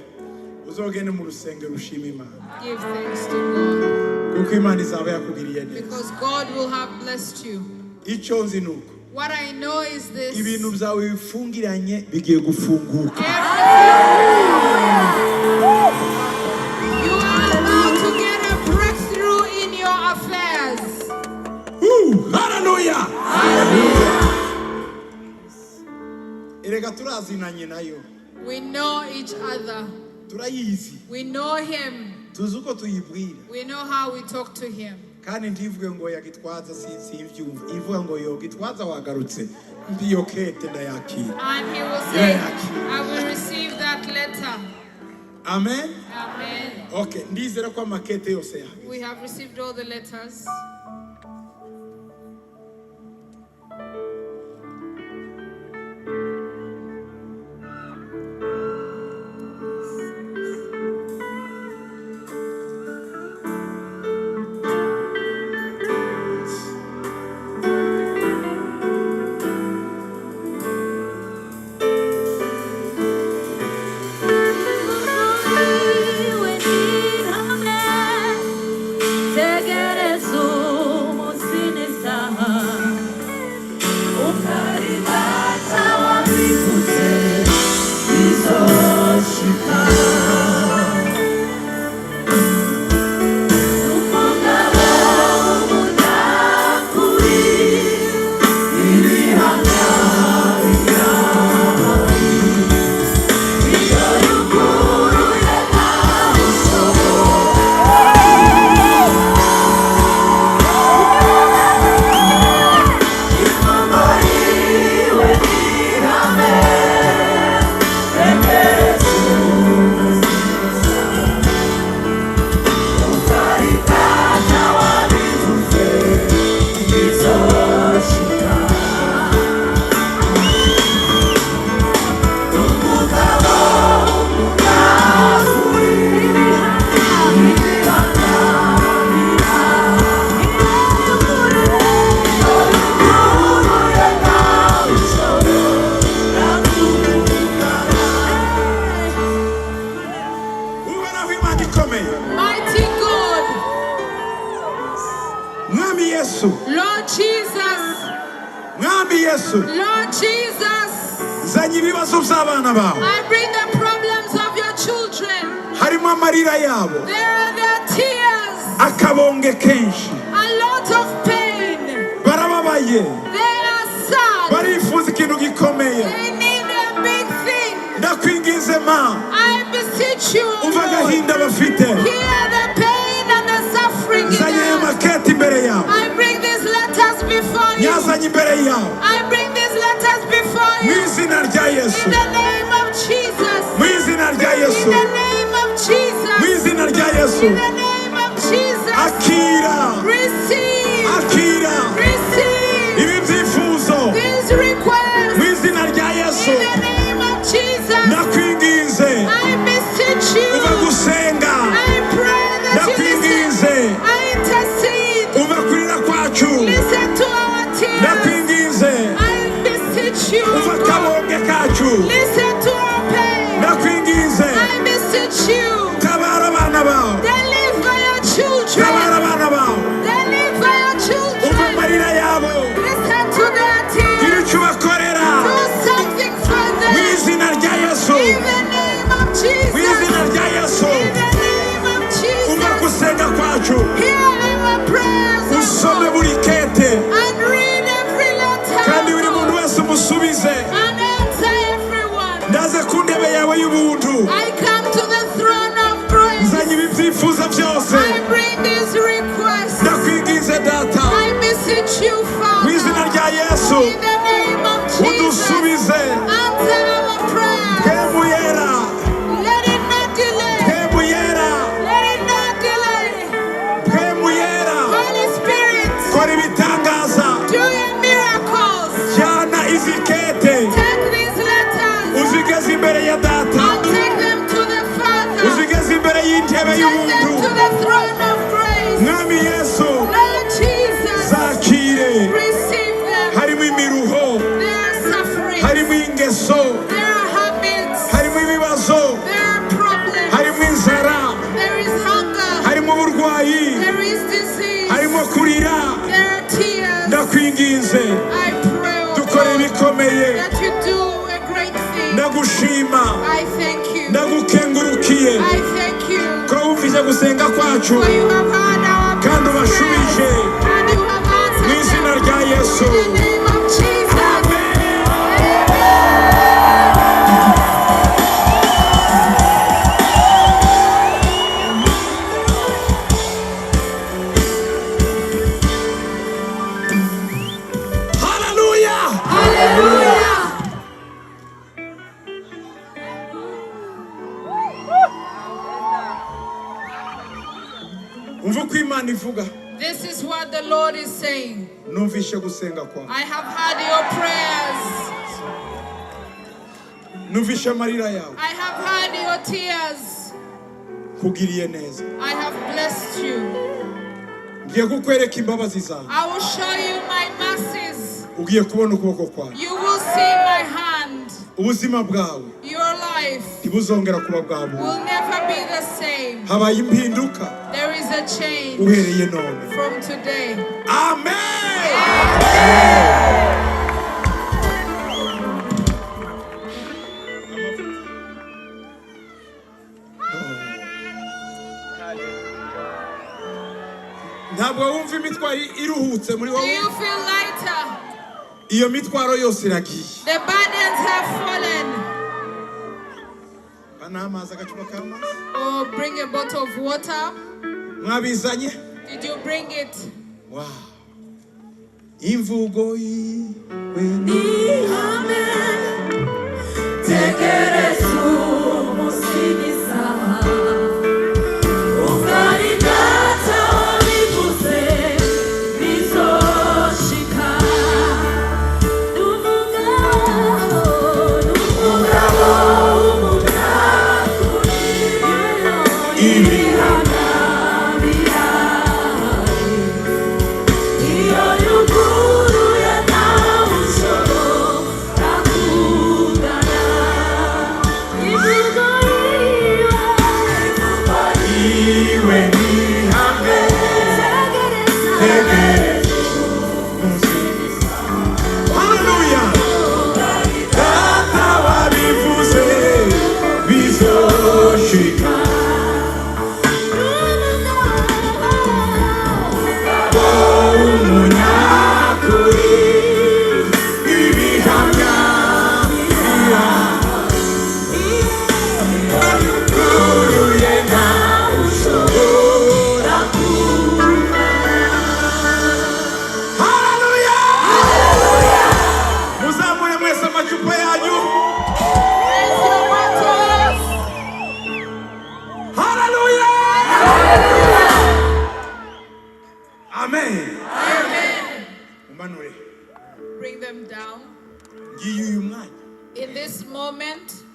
[SPEAKER 3] Uzogende mu rusengero ushima Imana.
[SPEAKER 2] Give thanks to God.
[SPEAKER 3] Kuko Imana izaba yakugiriye neza.
[SPEAKER 2] Because God will have blessed you.
[SPEAKER 3] Icyo nzi nuko
[SPEAKER 2] What I know is this.
[SPEAKER 3] ibintu byawe bifungiranye bigiye gufunguka.
[SPEAKER 2] You are about to get a breakthrough in your affairs.
[SPEAKER 3] Hallelujah. Erega turazinanye nayo.
[SPEAKER 2] We know each other.
[SPEAKER 3] Turayizi.
[SPEAKER 2] We know him.
[SPEAKER 3] Tuzi uko tuyibwira.
[SPEAKER 2] We know how we talk to him.
[SPEAKER 3] Kandi ntivuge ngo yagitwaza simvyumva. Ivuga ngo yo gitwaza wagarutse. Ndiyo kete ndayakira.
[SPEAKER 2] And he will say, I will receive that letter.
[SPEAKER 3] Amen.
[SPEAKER 2] Amen.
[SPEAKER 3] Okay, ndizera ko amakete yose yawe.
[SPEAKER 2] We have received all the letters.
[SPEAKER 1] Yesu,
[SPEAKER 2] Lord Jesus,
[SPEAKER 1] zanye ibibazo by'abana bawe.
[SPEAKER 2] I bring the problems of your children.
[SPEAKER 1] Harimo amarira yabo,
[SPEAKER 2] There are their tears,
[SPEAKER 1] akabonge kenshi,
[SPEAKER 2] a lot of pain.
[SPEAKER 1] barababaye,
[SPEAKER 2] They are sad.
[SPEAKER 1] barifuza ikintu gikomeye.
[SPEAKER 2] They need a big thing.
[SPEAKER 1] Ndakwinginze ma,
[SPEAKER 2] I beseech you,
[SPEAKER 1] umva
[SPEAKER 2] Lord,
[SPEAKER 1] agahinda bafite.
[SPEAKER 2] hear the pain and the suffering in
[SPEAKER 1] Zanye aya
[SPEAKER 2] them.
[SPEAKER 1] makete imbere yawe,
[SPEAKER 2] I bring these letters before you.
[SPEAKER 1] nyazanye imbere yawe,
[SPEAKER 2] I bring these letters before
[SPEAKER 1] mu
[SPEAKER 2] you.
[SPEAKER 1] izina rya Yesu,
[SPEAKER 2] In the name of Jesus.
[SPEAKER 1] mu izina rya Yesu,
[SPEAKER 2] In the name of Jesus.
[SPEAKER 1] mu izina rya Yesu.
[SPEAKER 2] In the name of Jesus.
[SPEAKER 1] Akira,
[SPEAKER 2] Receive.
[SPEAKER 1] akira
[SPEAKER 2] Receive
[SPEAKER 1] ibi byifuzo
[SPEAKER 2] these requests.
[SPEAKER 1] mu izina rya Yesu.
[SPEAKER 2] In the name of Jesus.
[SPEAKER 1] Ndakwinginze
[SPEAKER 2] I beseech you.
[SPEAKER 1] uva gusenga,
[SPEAKER 2] I pray that you
[SPEAKER 1] ndakwinginze
[SPEAKER 2] listen. I intercede.
[SPEAKER 1] uva kurira kwacu,
[SPEAKER 2] Listen to our tears.
[SPEAKER 1] ndakwinginze
[SPEAKER 2] I beseech you.
[SPEAKER 1] uva kabonge kacu,
[SPEAKER 2] Listen to our pain.
[SPEAKER 1] ndakwinginze
[SPEAKER 2] I beseech you.
[SPEAKER 1] tabara abana bawe,
[SPEAKER 2] Deliver your children.
[SPEAKER 1] tabara abana bawe,
[SPEAKER 2] Deliver your
[SPEAKER 1] uva
[SPEAKER 2] children.
[SPEAKER 1] amarira yabo,
[SPEAKER 2] Listen to their
[SPEAKER 1] gira
[SPEAKER 2] tears.
[SPEAKER 1] icyo ubakorera
[SPEAKER 2] Do something for
[SPEAKER 1] mu
[SPEAKER 2] them.
[SPEAKER 1] izina rya Yesu,
[SPEAKER 2] In the name of
[SPEAKER 1] mu
[SPEAKER 2] Jesus.
[SPEAKER 1] izina rya Yesu.
[SPEAKER 2] In the name of
[SPEAKER 1] Uva
[SPEAKER 2] Jesus.
[SPEAKER 1] gusenga kwacu,
[SPEAKER 2] Hear our prayers, O
[SPEAKER 1] usome
[SPEAKER 2] God,
[SPEAKER 1] buri kete,
[SPEAKER 2] and read every
[SPEAKER 1] kandi buri
[SPEAKER 2] letter,
[SPEAKER 1] muntu wese umusubize.
[SPEAKER 2] and answer everyone.
[SPEAKER 1] Ndaze ku ntebe yawe y'ubuntu,
[SPEAKER 2] I come to the throne of grace.
[SPEAKER 1] nzanye ibi byifuzo byose,
[SPEAKER 2] I bring these requests.
[SPEAKER 1] ndakwinginze data,
[SPEAKER 2] I beseech you,
[SPEAKER 1] mu izina
[SPEAKER 2] Father,
[SPEAKER 1] rya Yesu,
[SPEAKER 2] in the name of Jesus.
[SPEAKER 1] udusubize.
[SPEAKER 2] Answer our prayers.
[SPEAKER 1] Mpemu yera,
[SPEAKER 2] Let it not delay.
[SPEAKER 1] mpemu yera,
[SPEAKER 2] Let it not delay.
[SPEAKER 1] mpemu yera,
[SPEAKER 2] Holy Spirit,
[SPEAKER 1] kora ibitangaza.
[SPEAKER 2] do your miracles.
[SPEAKER 1] Jyana izi kete,
[SPEAKER 2] Take these letters
[SPEAKER 1] uzigeze imbere ya data,
[SPEAKER 2] and take them to the Father.
[SPEAKER 1] uzigeze imbere y'intebe
[SPEAKER 2] Take them
[SPEAKER 1] y'ubuntu.
[SPEAKER 2] to the throne of grace.
[SPEAKER 1] Mwami Yesu,
[SPEAKER 2] Lord Jesus,
[SPEAKER 1] zakire.
[SPEAKER 2] receive them.
[SPEAKER 1] Harimo imiruho,
[SPEAKER 2] There are sufferings.
[SPEAKER 1] harimo ingeso,
[SPEAKER 2] There are habits.
[SPEAKER 1] harimo ibibazo,
[SPEAKER 2] There are problems.
[SPEAKER 1] harimo inzara,
[SPEAKER 2] There is hunger.
[SPEAKER 1] harimo uburwayi,
[SPEAKER 2] There is disease.
[SPEAKER 1] harimo kurira.
[SPEAKER 2] There are tears.
[SPEAKER 1] Ndakwinginze
[SPEAKER 2] I pray, oh
[SPEAKER 1] dukore
[SPEAKER 2] God,
[SPEAKER 1] ibikomeye.
[SPEAKER 2] that you do a great thing.
[SPEAKER 1] Ndagushima,
[SPEAKER 2] I thank you.
[SPEAKER 1] ndagukengurukiye
[SPEAKER 2] I thank you.
[SPEAKER 1] ko wumvise gusenga kwacu
[SPEAKER 2] For you have heard our
[SPEAKER 1] kandi ubashubije
[SPEAKER 2] prayers, and you have
[SPEAKER 1] mu
[SPEAKER 2] answered
[SPEAKER 1] izina
[SPEAKER 2] them.
[SPEAKER 1] rya Yesu.
[SPEAKER 2] In the name of Jesus.
[SPEAKER 1] Haleluya!
[SPEAKER 2] Hallelujah.
[SPEAKER 1] Umva uko Imana ivuga.
[SPEAKER 2] This is what the Lord is saying.
[SPEAKER 1] Numvishe gusenga kwawe,
[SPEAKER 2] I have heard your prayers.
[SPEAKER 1] numvishe amarira yawe,
[SPEAKER 2] I have heard your tears.
[SPEAKER 1] kugiriye neza.
[SPEAKER 2] I have blessed you.
[SPEAKER 1] Ngiye kukwereka imbabazi zawe,
[SPEAKER 2] I will show you my mercies.
[SPEAKER 1] ugiye kubona ukuboko kwawe.
[SPEAKER 2] You will see my hand.
[SPEAKER 1] Ubuzima bwawe
[SPEAKER 2] Your life
[SPEAKER 1] ntibuzongera kuba bwabo.
[SPEAKER 2] will never be the same.
[SPEAKER 1] Habaye impinduka
[SPEAKER 2] There is a change
[SPEAKER 1] uhereye none.
[SPEAKER 2] from today.
[SPEAKER 1] Amen. Ntabwo wumva imitwaro iruhutse muri
[SPEAKER 2] Do
[SPEAKER 1] wowe?
[SPEAKER 2] you feel lighter?
[SPEAKER 1] Iyo mitwaro yose iragiye.
[SPEAKER 2] The burdens have fallen.
[SPEAKER 1] Bana amazi, agacupa k'amazi.
[SPEAKER 2] Oh, bring a bottle of water.
[SPEAKER 1] Mwabizanye?
[SPEAKER 2] Did you bring it?
[SPEAKER 1] Wow. Imvugo yiwe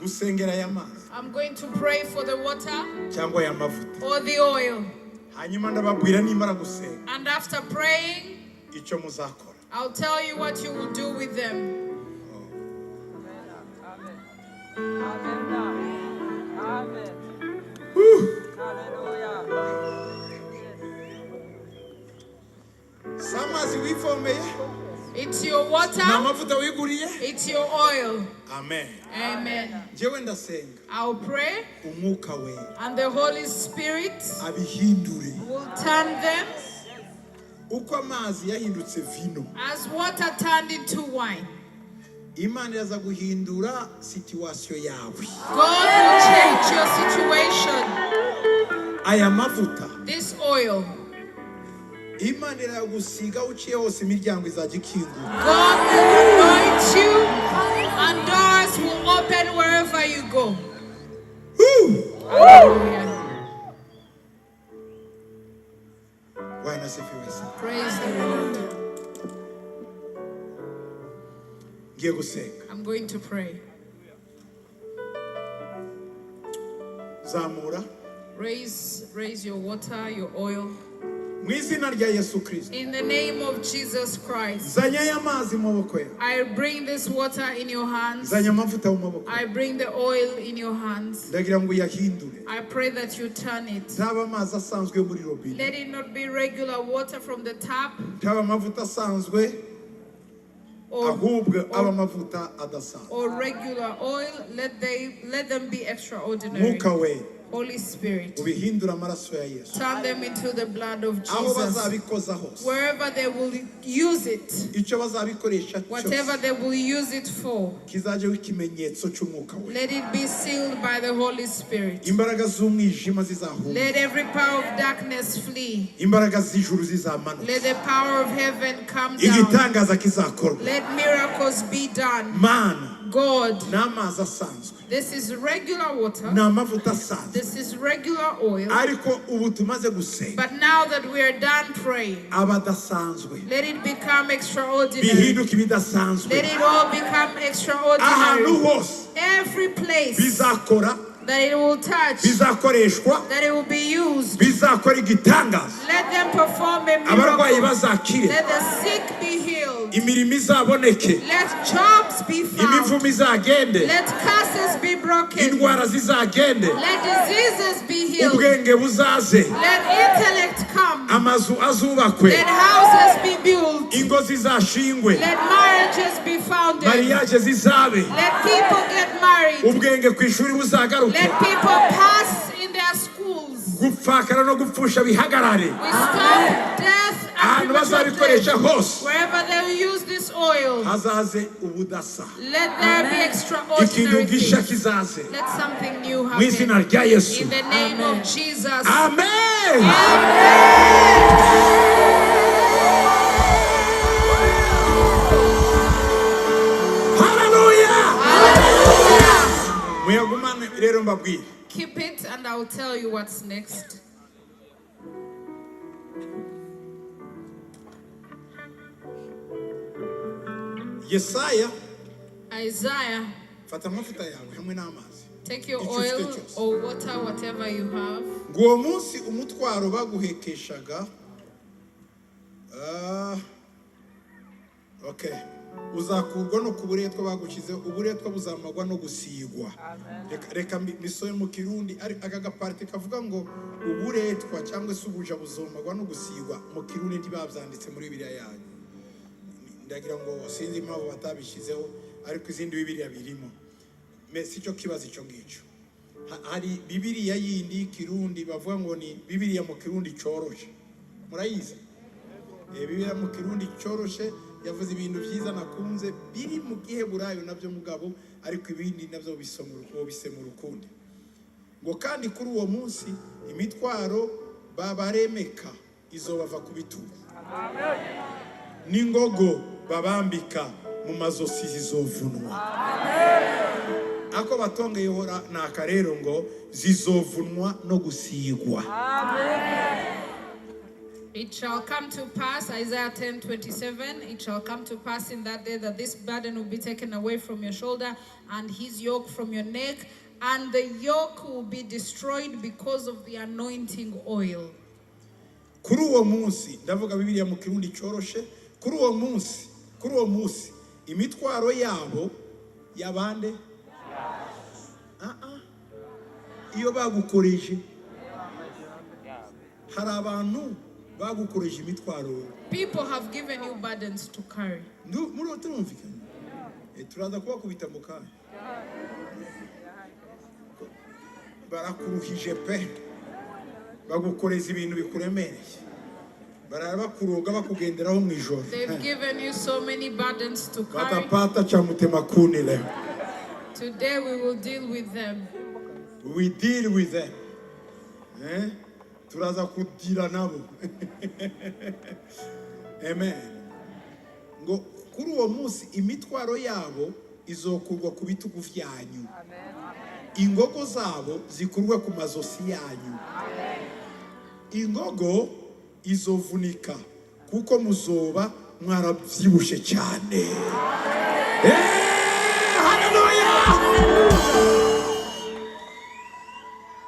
[SPEAKER 1] gusengera aya mazi
[SPEAKER 2] I'm going to pray for the water
[SPEAKER 1] cyangwa aya mavuta
[SPEAKER 2] or the oil.
[SPEAKER 1] hanyuma ndababwira nimara gusenga
[SPEAKER 2] And after praying,
[SPEAKER 1] icyo muzakora.
[SPEAKER 2] I'll tell you what you will do with them.
[SPEAKER 1] Samazi wivomeye,
[SPEAKER 2] It's your water,
[SPEAKER 1] n'amavuta wiguriye.
[SPEAKER 2] it's your oil.
[SPEAKER 1] Amen.
[SPEAKER 2] Amen.
[SPEAKER 1] Jewe ndasenga
[SPEAKER 2] I'll pray,
[SPEAKER 1] umwuka wera
[SPEAKER 2] and the Holy Spirit
[SPEAKER 1] abihindure
[SPEAKER 2] will turn them
[SPEAKER 1] uko amazi yahindutse vino.
[SPEAKER 2] as water turned into wine.
[SPEAKER 1] Imana iraza guhindura situation yawe.
[SPEAKER 2] God will change your situation.
[SPEAKER 1] Aya mavuta
[SPEAKER 2] This oil,
[SPEAKER 1] Imana iragusiga uciye hose imiryango izajya ikingura.
[SPEAKER 2] God will anoint you, and doors will open wherever you go. Hallelujah.
[SPEAKER 1] Bwana asifiwe sana.
[SPEAKER 2] Praise the Lord.
[SPEAKER 1] Ngiye gusenga.
[SPEAKER 2] I'm going to pray.
[SPEAKER 1] Zamura
[SPEAKER 2] Raise your water, your oil.
[SPEAKER 1] mu izina rya Yesu Kristo.
[SPEAKER 2] In the name of Jesus Christ,
[SPEAKER 1] Zanya aya mazi mu maboko yawe.
[SPEAKER 2] I bring this water in your hands.
[SPEAKER 1] Zanya amavuta mu maboko.
[SPEAKER 2] I bring the oil in your hands.
[SPEAKER 1] Ndagira ngo uyahindure.
[SPEAKER 2] I pray that you turn it.
[SPEAKER 1] Ntaba amazi asanzwe yo muri robine.
[SPEAKER 2] Let it not be regular water from the tap,
[SPEAKER 1] Ntaba amavuta asanzwe ahubwo aba amavuta adasanzwe.
[SPEAKER 2] or regular oil. Let them be extraordinary.
[SPEAKER 1] Mwuka wera
[SPEAKER 2] Holy Spirit,
[SPEAKER 1] ubihindura amaraso ya Yesu.
[SPEAKER 2] turn them into the blood of
[SPEAKER 1] Aho
[SPEAKER 2] Jesus.
[SPEAKER 1] bazabikoza hose.
[SPEAKER 2] Wherever they will use it,
[SPEAKER 1] Icyo bazabikoresha
[SPEAKER 2] whatever
[SPEAKER 1] cyose
[SPEAKER 2] they will use it for,
[SPEAKER 1] kizajeho ikimenyetso cy'umwuka wera.
[SPEAKER 2] let it be sealed by the Holy Spirit.
[SPEAKER 1] Imbaraga z'umwijima zizahunga.
[SPEAKER 2] Let every power of darkness flee.
[SPEAKER 1] Imbaraga z'ijuru zizamanuka.
[SPEAKER 2] Let the power of heaven come down.
[SPEAKER 1] Igitangaza kizakorwa.
[SPEAKER 2] Let miracles be done.
[SPEAKER 1] Mana
[SPEAKER 2] God,
[SPEAKER 1] n'amazi asanzwe
[SPEAKER 2] this is regular water.
[SPEAKER 1] n'amavuta asanzwe.
[SPEAKER 2] This is regular oil.
[SPEAKER 1] Ariko ubu tumaze gusenga
[SPEAKER 2] But now that we are done praying,
[SPEAKER 1] abadasanzwe
[SPEAKER 2] let it become extraordinary.
[SPEAKER 1] bihinduka ibidasanzwe.
[SPEAKER 2] Let it all become
[SPEAKER 1] Ahantu
[SPEAKER 2] extraordinary.
[SPEAKER 1] hose
[SPEAKER 2] Every place
[SPEAKER 1] bizakora,
[SPEAKER 2] that it will touch,
[SPEAKER 1] bizakoreshwa,
[SPEAKER 2] that it will be used,
[SPEAKER 1] bizakora igitangaza.
[SPEAKER 2] let them perform a
[SPEAKER 1] Abarwayi
[SPEAKER 2] miracle.
[SPEAKER 1] bazakire,
[SPEAKER 2] Let the sick be healed.
[SPEAKER 1] imirimo izaboneke,
[SPEAKER 2] Let jobs be found.
[SPEAKER 1] imivumo izagende,
[SPEAKER 2] Let curses be broken.
[SPEAKER 1] indwara zizagende,
[SPEAKER 2] Let diseases be healed.
[SPEAKER 1] ubwenge buzaze,
[SPEAKER 2] Let intellect come.
[SPEAKER 1] amazu azubakwe,
[SPEAKER 2] Let houses be built.
[SPEAKER 1] ingo zizashingwe,
[SPEAKER 2] Let marriages be founded.
[SPEAKER 1] mariage zizabe,
[SPEAKER 2] Let people get married.
[SPEAKER 1] ubwenge ku ishuri buzagaruke,
[SPEAKER 2] Let people pass in their schools.
[SPEAKER 1] gupfakara no gupfusha bihagarare.
[SPEAKER 2] We stop death and
[SPEAKER 1] Ahantu
[SPEAKER 2] premature
[SPEAKER 1] bazabikoresha
[SPEAKER 2] death.
[SPEAKER 1] hose
[SPEAKER 2] Wherever they will use this oil,
[SPEAKER 1] hazaze ubudasa.
[SPEAKER 2] let there be
[SPEAKER 1] Ikintu
[SPEAKER 2] extraordinary
[SPEAKER 1] gisha
[SPEAKER 2] things.
[SPEAKER 1] kizaze
[SPEAKER 2] Let something new
[SPEAKER 1] mu izina
[SPEAKER 2] happen.
[SPEAKER 1] rya Yesu.
[SPEAKER 2] In the name of Jesus.
[SPEAKER 1] Amen. Hallelujah. Muyagumane rero mbabwire.
[SPEAKER 2] Keep it and I'll tell you what's next.
[SPEAKER 1] Yesaya,
[SPEAKER 2] Isaiah,
[SPEAKER 1] fata amavuta yawe hamwe n'amazi.
[SPEAKER 2] take your
[SPEAKER 1] Icyo
[SPEAKER 2] oil
[SPEAKER 1] ufite cyose.
[SPEAKER 2] or water, whatever you have.
[SPEAKER 1] Ngo uwo munsi umutwaro baguhekeshaga uzakurwa no ku buretwa bagushyizeho, uburetwa buzamagwa no gusigwa. Reka misoye mu Kirundi, aka gaparite kavuga ngo uburetwa cyangwa se ubuja buzomagwa no gusigwa, mu Kirundi ntibabyanditse muri Bibiliya yanyu. Ndagira ngo sinzi impamvu batabishyizeho, ariko izindi Bibiliya birimo. Si cyo kibazo icyo ngicyo. Hari Bibiliya yindi Kirundi bavuga ngo ni Bibiliya mu Kirundi cyoroshe. Murayizi? Bibiliya mu Kirundi cyoroshe yavuze ibintu byiza nakunze biri mu Giheburayo nabyo mugabo, ariko ibindi nabyo bisemura ukundi. Ngo kandi kuri uwo munsi imitwaro babaremeka izobava ku bitugu. N'ingogo babambika mu mazosi zizovunwa. Ako batongeye hora naka rero ngo zizovunwa no gusigwa.
[SPEAKER 2] It shall come to pass, Isaiah 10:27, it shall come to pass in that day that this burden will be taken away from your shoulder and his yoke from your neck, and the yoke will be destroyed because of the anointing oil.
[SPEAKER 1] Kuri uwo munsi, ndavuga Bibiliya mu Kirundi cyoroshe, kuri uwo munsi, imitwaro yabo yabande? Iyo bagukoreje. Hari abantu bagukoreje imitwaro.
[SPEAKER 2] People have given you burdens to carry.
[SPEAKER 1] Muri oturumvikana. Turaza kuba kubita mu kanya. Barakuruhije pe. Bagukoreza ibintu bikuremereye. Barabakuroga bakugenderaho mu ijoro.
[SPEAKER 2] They've given you so many burdens to carry.
[SPEAKER 1] Batapata cha mutema kuni leo.
[SPEAKER 2] Today we will deal with them.
[SPEAKER 1] We deal with them. Turaza kudira nabo. Amen. Ngo kuri uwo munsi imitwaro yabo izokurwa ku bitugu vyanyu. Ingogo zabo zikurwe ku mazosi yanyu. Ingogo izovunika kuko muzoba mwaravyibushe cyane.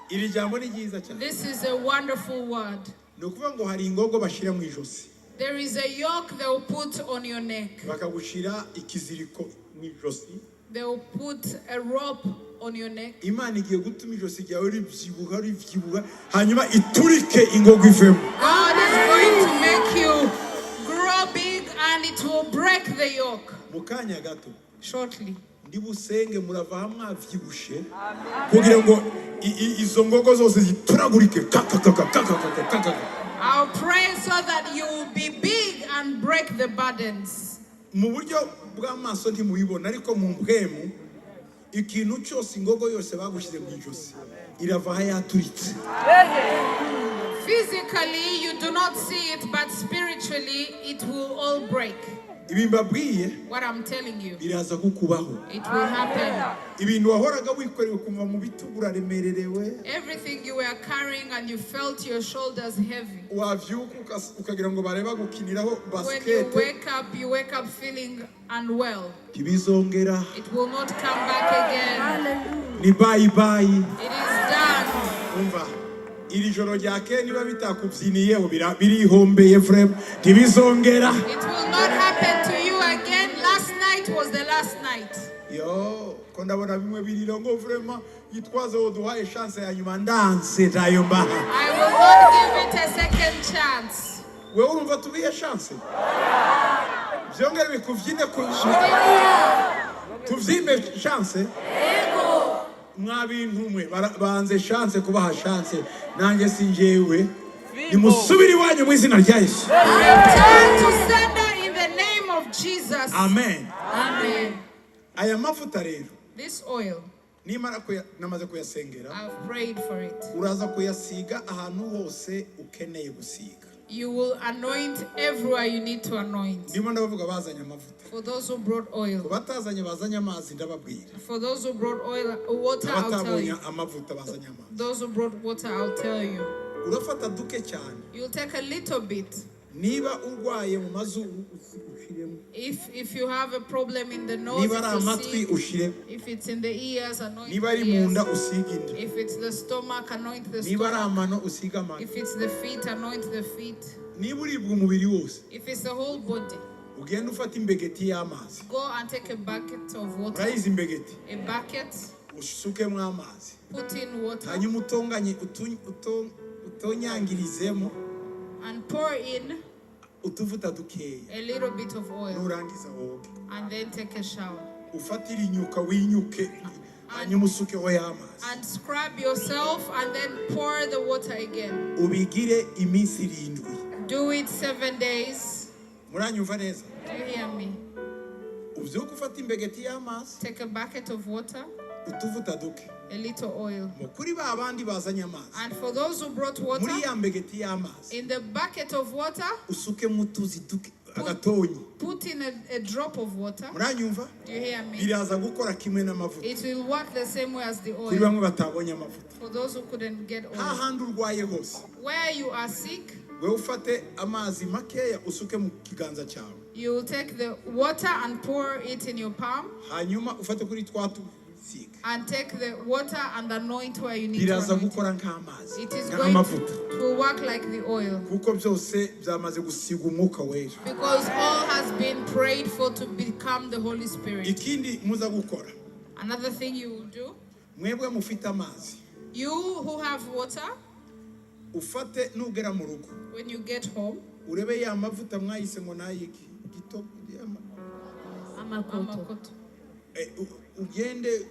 [SPEAKER 1] Iri jambo ni ryiza cyane.
[SPEAKER 2] This is a wonderful word.
[SPEAKER 1] Nukuvuga ngo hari ingogo bashira mu ijosi.
[SPEAKER 2] There is a yoke they will put on your neck.
[SPEAKER 1] Bakagushira ikiziriko mu ijosi.
[SPEAKER 2] They will put a rope on your neck.
[SPEAKER 1] Imana igiye gutuma ijosi ryawe rivyibuha hanyuma iturike ingogo ivemo.
[SPEAKER 2] God is going to make you grow big and it will break the yoke.
[SPEAKER 1] Mu kanya gato.
[SPEAKER 2] Shortly.
[SPEAKER 1] Ndibusenge murava mwavyibushe kugira ngo izo ngogo zose zituragurike.
[SPEAKER 2] I'll pray so that you will be big and break the burdens.
[SPEAKER 1] Mu buryo bw'amaso ntimubibona ariko mu mpwemu ikintu cyose ingogo yose bagushize mu ijosi irava hayaturitse.
[SPEAKER 2] Physically you do not see it, but spiritually it will all break.
[SPEAKER 1] Ibimbabwiye
[SPEAKER 2] what I'm telling you,
[SPEAKER 1] biraza kukubaho.
[SPEAKER 2] it will happen.
[SPEAKER 1] Ibintu wahoraga wikorewe kumva mu bitugu uraremererewe.
[SPEAKER 2] Everything you were carrying and you felt your shoulders heavy.
[SPEAKER 1] Wavyuka ukagira ngo bareba gukiniraho
[SPEAKER 2] When you
[SPEAKER 1] basket.
[SPEAKER 2] wake up feeling unwell.
[SPEAKER 1] Kibizongera.
[SPEAKER 2] It will not come back again.
[SPEAKER 1] Ni bye bye.
[SPEAKER 2] It is done.
[SPEAKER 1] Umva. Iri joro ryake niba bitakubyiniyeho birihombeye frame ntibizongera.
[SPEAKER 2] It will not happen to you again. Last night was the last night.
[SPEAKER 1] Yo, ko ndabona bimwe biriro ngo vraiment Gitwaza uduhaye chance ya nyuma ndanse tayo mbaha.
[SPEAKER 2] I will not give it a second chance.
[SPEAKER 1] Wewe urumva tubiye chance? Byongere bikuvyine ku tuvyime chance? Mwabintu mwe banze chance kubaha chance nanjye sinjewe nimusubiri wanyu mu izina rya Yesu.
[SPEAKER 2] Return to sender in the name of Jesus.
[SPEAKER 1] Amen.
[SPEAKER 2] Amen.
[SPEAKER 1] Aya mafuta rero
[SPEAKER 2] This oil,
[SPEAKER 1] nimara namaze kuyasengera
[SPEAKER 2] I've prayed for it.
[SPEAKER 1] uraza kuyasiga ahantu hose ukeneye gusiga.
[SPEAKER 2] You will anoint everywhere you need to anoint.
[SPEAKER 1] Ndimo ndabavuga bazanye amavuta.
[SPEAKER 2] For those who brought oil.
[SPEAKER 1] Batazanye bazanye amazi ndababwira.
[SPEAKER 2] For those who brought water, I'll tell you.
[SPEAKER 1] Amavuta bazanye amazi.
[SPEAKER 2] Those who brought water, I'll tell you.
[SPEAKER 1] Urafata duke cyane.
[SPEAKER 2] You'll take a little bit.
[SPEAKER 1] Niba urwaye mu mazuru ushiremo.
[SPEAKER 2] If you have a problem in the nose,
[SPEAKER 1] Niba ari amatwi ushiremo.
[SPEAKER 2] if it's in the ears, anoint
[SPEAKER 1] Niba
[SPEAKER 2] the
[SPEAKER 1] ari mu nda
[SPEAKER 2] ears.
[SPEAKER 1] usiga inda.
[SPEAKER 2] If it's the stomach, anoint the
[SPEAKER 1] Niba ari
[SPEAKER 2] stomach.
[SPEAKER 1] amano usiga amano.
[SPEAKER 2] If it's the feet, anoint the feet.
[SPEAKER 1] Niba uribwa umubiri wose.
[SPEAKER 2] If it's the whole body,
[SPEAKER 1] Ugenda ufata imbegeti y'amazi.
[SPEAKER 2] go and take a bucket of water.
[SPEAKER 1] Urayizi imbegeti.
[SPEAKER 2] A bucket,
[SPEAKER 1] Usukemo amazi.
[SPEAKER 2] put in water,
[SPEAKER 1] Hanyuma utonganye utonyangirizemo
[SPEAKER 2] and pour in
[SPEAKER 1] utuvuta dukeya.
[SPEAKER 2] a little bit of oil,
[SPEAKER 1] Nurangiza woge.
[SPEAKER 2] and then take a shower.
[SPEAKER 1] Ufatira inyuka winyuke. Hanyuma usukeho y'amazi.
[SPEAKER 2] And scrub yourself, and then pour the water again.
[SPEAKER 1] Ubigire iminsi 7.
[SPEAKER 2] Do it 7 days.
[SPEAKER 1] Muranyumva neza?
[SPEAKER 2] Do you hear me?
[SPEAKER 1] Uvyuka ufata imbegeti y'amazi.
[SPEAKER 2] Take a bucket of water,
[SPEAKER 1] Utuvuta duke.
[SPEAKER 2] a little oil.
[SPEAKER 1] Mukuri ba abandi bazanye amazi.
[SPEAKER 2] And for those who brought water,
[SPEAKER 1] Muri ya mbegeti y'amazi.
[SPEAKER 2] in the bucket of water,
[SPEAKER 1] Usukemo utuzi duke agatonyi.
[SPEAKER 2] put in a drop of water.
[SPEAKER 1] Muranyumva?
[SPEAKER 2] Do you hear me?
[SPEAKER 1] Biraza gukora kimwe n'amavuta.
[SPEAKER 2] It will work the same way as the
[SPEAKER 1] Kuri
[SPEAKER 2] oil.
[SPEAKER 1] bamwe batabonye amavuta.
[SPEAKER 2] For those who couldn't get oil.
[SPEAKER 1] Hahandi urwaye hose.
[SPEAKER 2] Where you are sick,
[SPEAKER 1] wewe ufate amazi makeya usuke mu kiganza cyawe.
[SPEAKER 2] You will take the water and pour it in your palm.
[SPEAKER 1] Hanyuma ufate kuri twatu siga.
[SPEAKER 2] And take the water and anoint where you need to
[SPEAKER 1] Biraza
[SPEAKER 2] anoint.
[SPEAKER 1] gukora nk'amazi.
[SPEAKER 2] It is going to work like the oil.
[SPEAKER 1] Kuko byose byamaze gusiga umwuka wera.
[SPEAKER 2] Because all has been prayed for to become the Holy Spirit.
[SPEAKER 1] Ikindi muza gukora.
[SPEAKER 2] Another thing you will do.
[SPEAKER 1] Mwebwe mufite amazi.
[SPEAKER 2] You who have water.
[SPEAKER 1] Ufate nugera mu rugo.
[SPEAKER 2] When you get home.
[SPEAKER 1] Urebe ya mavuta mwayise ngo nayiki. Gito
[SPEAKER 2] Amakoto.
[SPEAKER 1] Ugende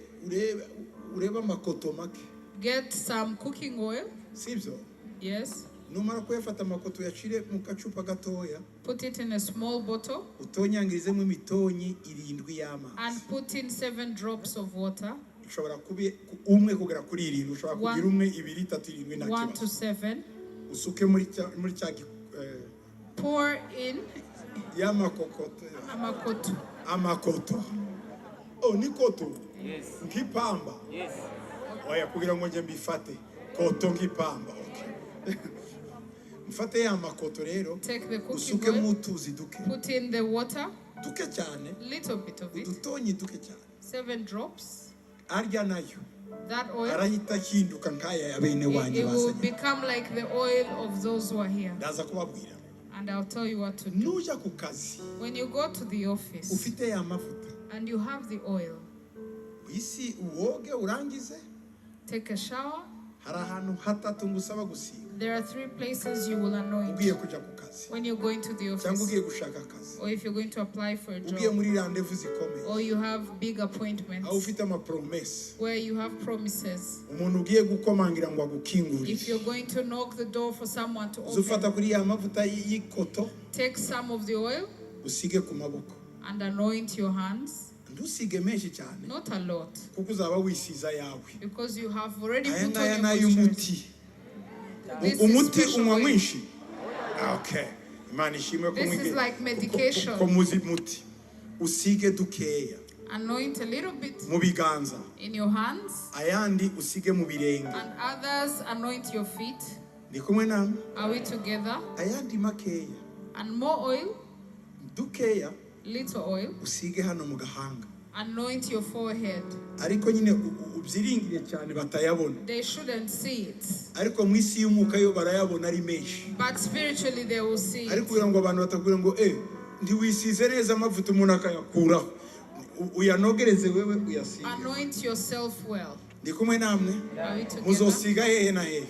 [SPEAKER 1] urebe amakoto make.
[SPEAKER 2] Get some cooking oil.
[SPEAKER 1] Sibyo?
[SPEAKER 2] Yes.
[SPEAKER 1] Numara kuyafata amakoto yashire mu kacupa gatoya.
[SPEAKER 2] Put it in a small bottle.
[SPEAKER 1] Utonyangirizemo imitonyi 7 y'amazi.
[SPEAKER 2] And put in 7 drops of water.
[SPEAKER 1] Ushobora kubi umwe kugera kuri 7, ushobora kugira umwe 2 3 7 na
[SPEAKER 2] 1 to 7.
[SPEAKER 1] Usuke muri cya
[SPEAKER 2] pour in
[SPEAKER 1] amakoto. Oh, ni koto. Yes. Nkipamba. Yes. Oya kugira ngo nje mbifate. Koto nkipamba. Okay. Mfate ya makoto rero.
[SPEAKER 2] Take the cooking
[SPEAKER 1] usuke
[SPEAKER 2] oil.
[SPEAKER 1] mutuzi duke.
[SPEAKER 2] Put in the water.
[SPEAKER 1] Duke cyane.
[SPEAKER 2] Little bit of it.
[SPEAKER 1] Udutonyi duke cyane.
[SPEAKER 2] 7 drops.
[SPEAKER 1] Arya nayo.
[SPEAKER 2] That oil.
[SPEAKER 1] Arahita hinduka nkaya ya bene wanyu
[SPEAKER 2] It will
[SPEAKER 1] basanye.
[SPEAKER 2] become like the oil of those who are here.
[SPEAKER 1] Ndaza kubabwira.
[SPEAKER 2] And I'll tell you what to do.
[SPEAKER 1] Nuja ku kazi.
[SPEAKER 2] When you go to the office.
[SPEAKER 1] Ufite ya mavuta.
[SPEAKER 2] And you have the oil.
[SPEAKER 1] Isi uwoge urangize.
[SPEAKER 2] Take a shower.
[SPEAKER 1] Hari ahantu hatatu ngusaba gusiga.
[SPEAKER 2] There are 3 places you will anoint.
[SPEAKER 1] Ugiye kuja ku kazi.
[SPEAKER 2] When you're going to the
[SPEAKER 1] Cyangwa
[SPEAKER 2] office.
[SPEAKER 1] ugiye gushaka akazi.
[SPEAKER 2] Or if you're going to apply for a
[SPEAKER 1] Ugiye
[SPEAKER 2] job.
[SPEAKER 1] muri rendezvous zikomeye.
[SPEAKER 2] Or you have big appointments.
[SPEAKER 1] Aho ufite ama promesse.
[SPEAKER 2] Where you have promises.
[SPEAKER 1] Umuntu ugiye gukomangira ngo agukingurire.
[SPEAKER 2] If you're going to knock the door for someone to
[SPEAKER 1] Uzufata
[SPEAKER 2] open.
[SPEAKER 1] kuri ya mavuta y'ikoto.
[SPEAKER 2] Take some of the oil.
[SPEAKER 1] Usige ku maboko.
[SPEAKER 2] And anoint your hands.
[SPEAKER 1] Ndusige menshi cyane.
[SPEAKER 2] Not a lot.
[SPEAKER 1] Kuko uzaba wisiza yawe.
[SPEAKER 2] Because you have already put on
[SPEAKER 1] Aya
[SPEAKER 2] your
[SPEAKER 1] na y'umuti. Umuti unywa mwinshi. Okay. Imana ishimwe ko
[SPEAKER 2] This is like medication.
[SPEAKER 1] Ko muzi muti. Usige dukeya.
[SPEAKER 2] Anoint a little bit
[SPEAKER 1] mu biganza.
[SPEAKER 2] in your hands.
[SPEAKER 1] Ayandi usige mu birenge.
[SPEAKER 2] And others anoint your feet.
[SPEAKER 1] Ndi kumwe namwe.
[SPEAKER 2] Are we together?
[SPEAKER 1] Ayandi makeya.
[SPEAKER 2] And more oil.
[SPEAKER 1] Dukeya.
[SPEAKER 2] Little oil.
[SPEAKER 1] Usige hano mu gahanga.
[SPEAKER 2] Anoint your forehead.
[SPEAKER 1] Ariko nyine ubyiringire cyane batayabona.
[SPEAKER 2] They shouldn't see it.
[SPEAKER 1] Ariko mu isi y'umwuka yo barayabona ari menshi.
[SPEAKER 2] But spiritually they will see it.
[SPEAKER 1] Ariko kugira ngo abantu batakubwira ngo ndi wisize neza amavuta umuntu akayakuraho. Uyanogereze wewe uyasige.
[SPEAKER 2] Anoint yourself well.
[SPEAKER 1] Ndi kumwe namwe.
[SPEAKER 2] Are we together?
[SPEAKER 1] Muzosiga hehe na hehe.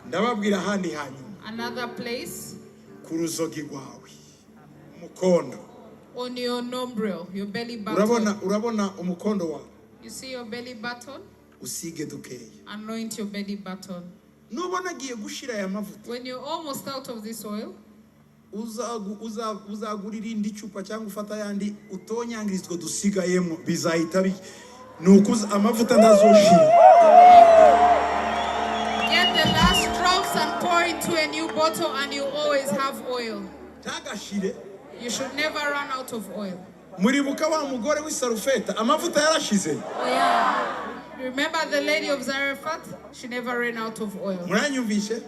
[SPEAKER 1] Ndababwira handi hanyuma.
[SPEAKER 2] Another place.
[SPEAKER 1] Ku ruzogi rwawe. Umukondo.
[SPEAKER 2] On your nombril, your belly button.
[SPEAKER 1] Urabona umukondo wawe.
[SPEAKER 2] You see your belly button?
[SPEAKER 1] Usige dukeya.
[SPEAKER 2] Anoint your belly button.
[SPEAKER 1] Nubona agiye gushira aya mavuta.
[SPEAKER 2] When you're almost out of this oil,
[SPEAKER 1] uzagurira indi cupa cyangwa ufata yandi utonyangirizwa dusigayemo bizahita nuko amavuta ndazoshira.
[SPEAKER 2] Get the last drops and pour into a new bottle and you always have oil.
[SPEAKER 1] Tagashire.
[SPEAKER 2] You should never run out of oil.
[SPEAKER 1] Muribuka wa mugore w'isarufeta amavuta yarashize.
[SPEAKER 2] Oh yeah. Remember the lady of Zarephath? She never ran out of oil.
[SPEAKER 1] Muranyumvishe?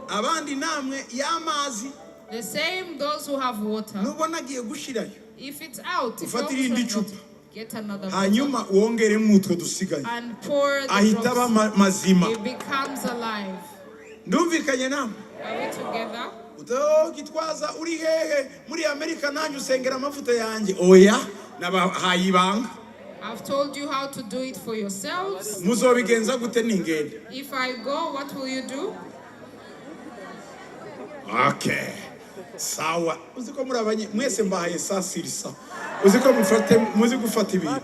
[SPEAKER 1] Abandi namwe y'amazi.
[SPEAKER 2] The same those who have water.
[SPEAKER 1] Nubona agiye gushirayo.
[SPEAKER 2] If it's out,
[SPEAKER 1] Ufatira indi cupa.
[SPEAKER 2] Get another bottle.
[SPEAKER 1] Hanyuma wongere mutwe dusigaye.
[SPEAKER 2] And pour the
[SPEAKER 1] ahita aba mazima.
[SPEAKER 2] It becomes alive.
[SPEAKER 1] Ndumvikanye namwe?
[SPEAKER 2] Are we together?
[SPEAKER 1] Gitwaza uri hehe muri Amerika nanjye usengera amavuta yanjye. Oya nabahaye ibanga.
[SPEAKER 2] I've told you how to do it for yourselves.
[SPEAKER 1] Muzobigenza gute ningende?
[SPEAKER 2] If I go, what will you do?
[SPEAKER 1] Okay. Sawa. Uziko murabanye mwese mbahaye sasirisa. Uziko muzi gufata ibintu.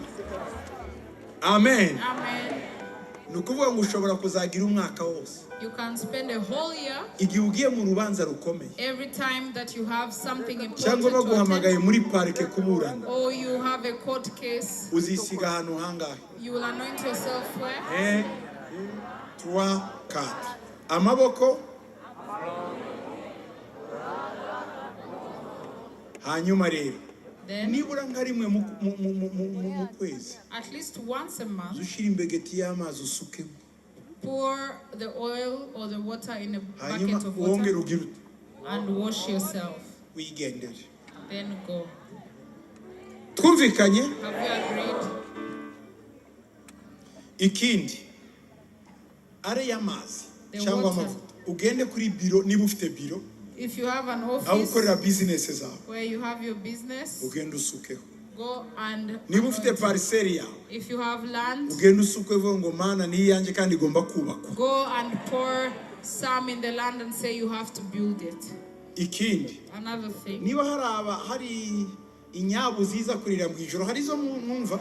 [SPEAKER 1] Amen.
[SPEAKER 2] Amen.
[SPEAKER 1] Nukuvuga ngo ushobora kuzagira umwaka wose.
[SPEAKER 2] You can spend a whole year.
[SPEAKER 1] Igihe ugiye mu rubanza rukomeye.
[SPEAKER 2] Every time that you have something important
[SPEAKER 1] cyangwa
[SPEAKER 2] to
[SPEAKER 1] baguhamagaye muri parike kuburana.
[SPEAKER 2] or you have a court case.
[SPEAKER 1] Uzisiga ahantu hangahe?
[SPEAKER 2] You will anoint yourself where?
[SPEAKER 1] 1, 2, 3, 4. Amaboko. Hanyuma rero.
[SPEAKER 2] Then,
[SPEAKER 1] nibura nka rimwe mu kwezi.
[SPEAKER 2] at least once a month,
[SPEAKER 1] Ushira imbegeti y'amazi usukemo.
[SPEAKER 2] pour the oil or the water in a bucket of water and wash yourself. Then go. Have you agreed?
[SPEAKER 1] Ikindi are yamazi cyangwa amavuta ugende kuri biro niba ufite biro.
[SPEAKER 2] If you have an office
[SPEAKER 1] business
[SPEAKER 2] where you have your business,
[SPEAKER 1] ugende usukeho.
[SPEAKER 2] Go and
[SPEAKER 1] niba ufite parcelle yawe,
[SPEAKER 2] if you have land,
[SPEAKER 1] ugende usukeho ngo mana ni yanjye kandi igomba kubakwa.
[SPEAKER 2] Go and pour some in the land and say you have to build it.
[SPEAKER 1] Ikindi,
[SPEAKER 2] another thing,
[SPEAKER 1] niba hari inyabu ziza kurira mu ijoro hari zo mwumva.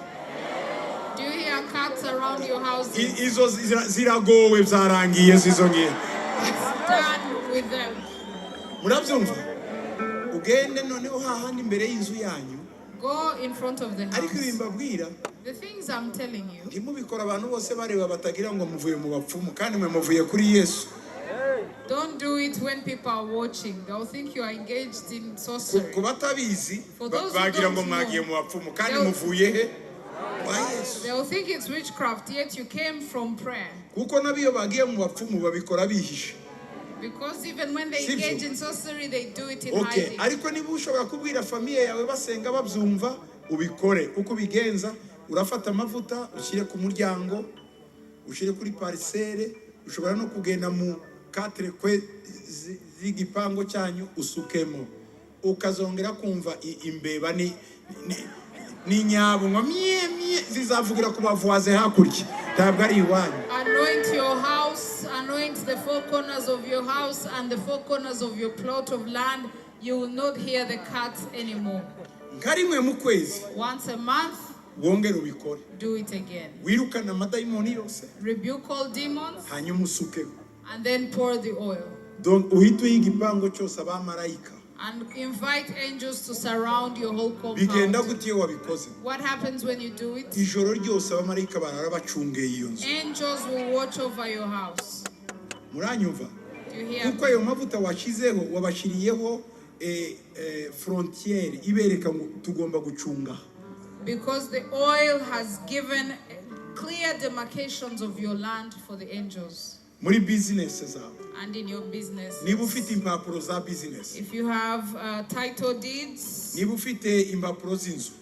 [SPEAKER 2] Do you hear cats around your house?
[SPEAKER 1] Izo ziragowe byarangiye zizongiye.
[SPEAKER 2] It's done with them.
[SPEAKER 1] Murabyumva? Ugende noneho hahandi imbere y'inzu yanyu.
[SPEAKER 2] Go in front of the house.
[SPEAKER 1] Ariko bimbabwira,
[SPEAKER 2] the things I'm telling you,
[SPEAKER 1] ntimubikora abantu bose bareba batagira ngo muvuye mu bapfumu kandi mwe muvuye kuri Yesu.
[SPEAKER 2] Don't do it when people are watching. They'll think you are engaged in sorcery.
[SPEAKER 1] Kubatabizi bagira ngo mwagiye mu bapfumu kandi muvuye he?
[SPEAKER 2] They'll think it's witchcraft, yet you came from prayer.
[SPEAKER 1] Kuko nabiyo bagiye mu bapfumu babikora bihishe.
[SPEAKER 2] Because even when they engage in sorcery, they do it in
[SPEAKER 1] hiding.
[SPEAKER 2] hiding.
[SPEAKER 1] Ariko niba ushobora kubwira famiye yawe basenga babyumva ubikore. Uko bigenza urafata amavuta ushyire ku muryango, ushyire kuri parcelle, ushobora no kugenda mu 4 kwe z'igipango cyanyu usukemo. Ukazongera kumva imbeba ni nyabo ngo mie zizavugira ku bavoise hakurya. Ntabwo ari iwanyu.
[SPEAKER 2] Anoint your house, anoint the four corners of your house and the four corners of your plot of land. You will not hear the cats anymore.
[SPEAKER 1] Ngarimwe mu kwezi.
[SPEAKER 2] Once a month,
[SPEAKER 1] wongere ubikore.
[SPEAKER 2] Do it again.
[SPEAKER 1] Wirukana amadayimoni yose.
[SPEAKER 2] Rebuke all demons.
[SPEAKER 1] Hanyuma usukeho.
[SPEAKER 2] And then pour the oil.
[SPEAKER 1] Donc uhita igipango cyose abamarayika.
[SPEAKER 2] And invite angels to surround your whole compound.
[SPEAKER 1] Bigenda gute iyo wabikoze?
[SPEAKER 2] What happens when you do it?
[SPEAKER 1] Ijoro ryose abamarayika barara bacungeye iyo nzu.
[SPEAKER 2] Angels will watch over your house.
[SPEAKER 1] Muranyumva?
[SPEAKER 2] Do you hear?
[SPEAKER 1] Kuko ayo mavuta washizeho wabashiriyeho frontiere ibereka ngo tugomba gucunga.
[SPEAKER 2] Because the oil has given clear demarcations of your land for the angels.
[SPEAKER 1] Muri business zawe.
[SPEAKER 2] And in your business.
[SPEAKER 1] Niba ufite impapuro za business.
[SPEAKER 2] If you have title deeds.
[SPEAKER 1] Niba ufite impapuro z'inzu.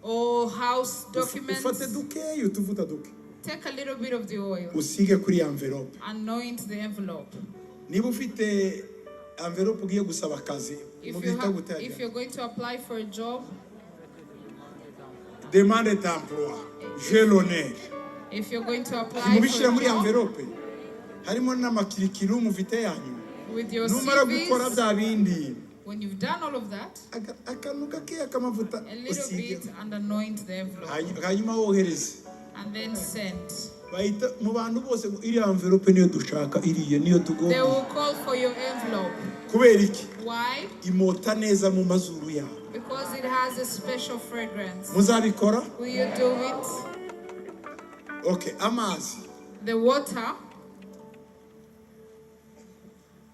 [SPEAKER 2] Or house documents.
[SPEAKER 1] Ufate dukeyo tuvuta duke.
[SPEAKER 2] Take a little bit of the oil.
[SPEAKER 1] Usige kuri envelope.
[SPEAKER 2] Anoint the envelope.
[SPEAKER 1] Niba ufite envelope ugiye gusaba akazi.
[SPEAKER 2] If you're going to apply for a job.
[SPEAKER 1] Demande d'emploi. J'ai l'honneur.
[SPEAKER 2] If you're going to apply for a job.
[SPEAKER 1] Harimo n'amakirikiro mufite yanyu.
[SPEAKER 2] With your
[SPEAKER 1] numara gukora bya bindi.
[SPEAKER 2] When you've done all of that,
[SPEAKER 1] akanuka ke akamavuta
[SPEAKER 2] a little bit and anoint the envelope.
[SPEAKER 1] Hanyuma wohereze.
[SPEAKER 2] And then send.
[SPEAKER 1] Bayita mu bantu bose iri envelope niyo dushaka iriye niyo tugomba.
[SPEAKER 2] They will call for your envelope.
[SPEAKER 1] Kubera iki?
[SPEAKER 2] Why?
[SPEAKER 1] Imota neza mu mazuru yawe.
[SPEAKER 2] Because it has a special fragrance.
[SPEAKER 1] Muzabikora?
[SPEAKER 2] Will you do it?
[SPEAKER 1] Okay, amazi.
[SPEAKER 2] The water.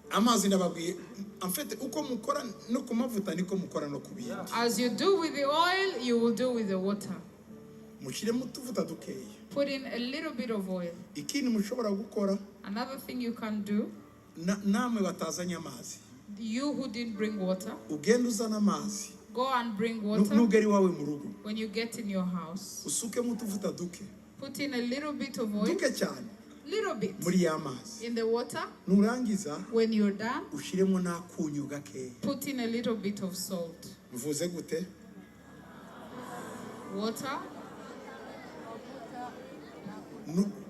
[SPEAKER 1] Amazi ndababwiye en fait uko mukora no kumavuta niko mukora no kubindi.
[SPEAKER 2] As you do with the oil, you will do with the water.
[SPEAKER 1] Mushire mutuvuta dukeya.
[SPEAKER 2] Put in a little bit of oil.
[SPEAKER 1] Ikindi mushobora gukora.
[SPEAKER 2] Another thing you can do.
[SPEAKER 1] Namwe batazanye amazi.
[SPEAKER 2] You who didn't bring water.
[SPEAKER 1] Ugenda uzana amazi.
[SPEAKER 2] Go and bring water.
[SPEAKER 1] Nugeri wawe mu rugo.
[SPEAKER 2] When you get in your house.
[SPEAKER 1] Usuke mutuvuta duke.
[SPEAKER 2] Put in a little bit of oil.
[SPEAKER 1] Duke cyane.
[SPEAKER 2] Little bit.
[SPEAKER 1] Muri amazi.
[SPEAKER 2] In the water.
[SPEAKER 1] Nurangiza.
[SPEAKER 2] When you're done.
[SPEAKER 1] Ushiremo nakunyu gakeya.
[SPEAKER 2] Put in a little bit of salt.
[SPEAKER 1] Mvuze gute?
[SPEAKER 2] Water.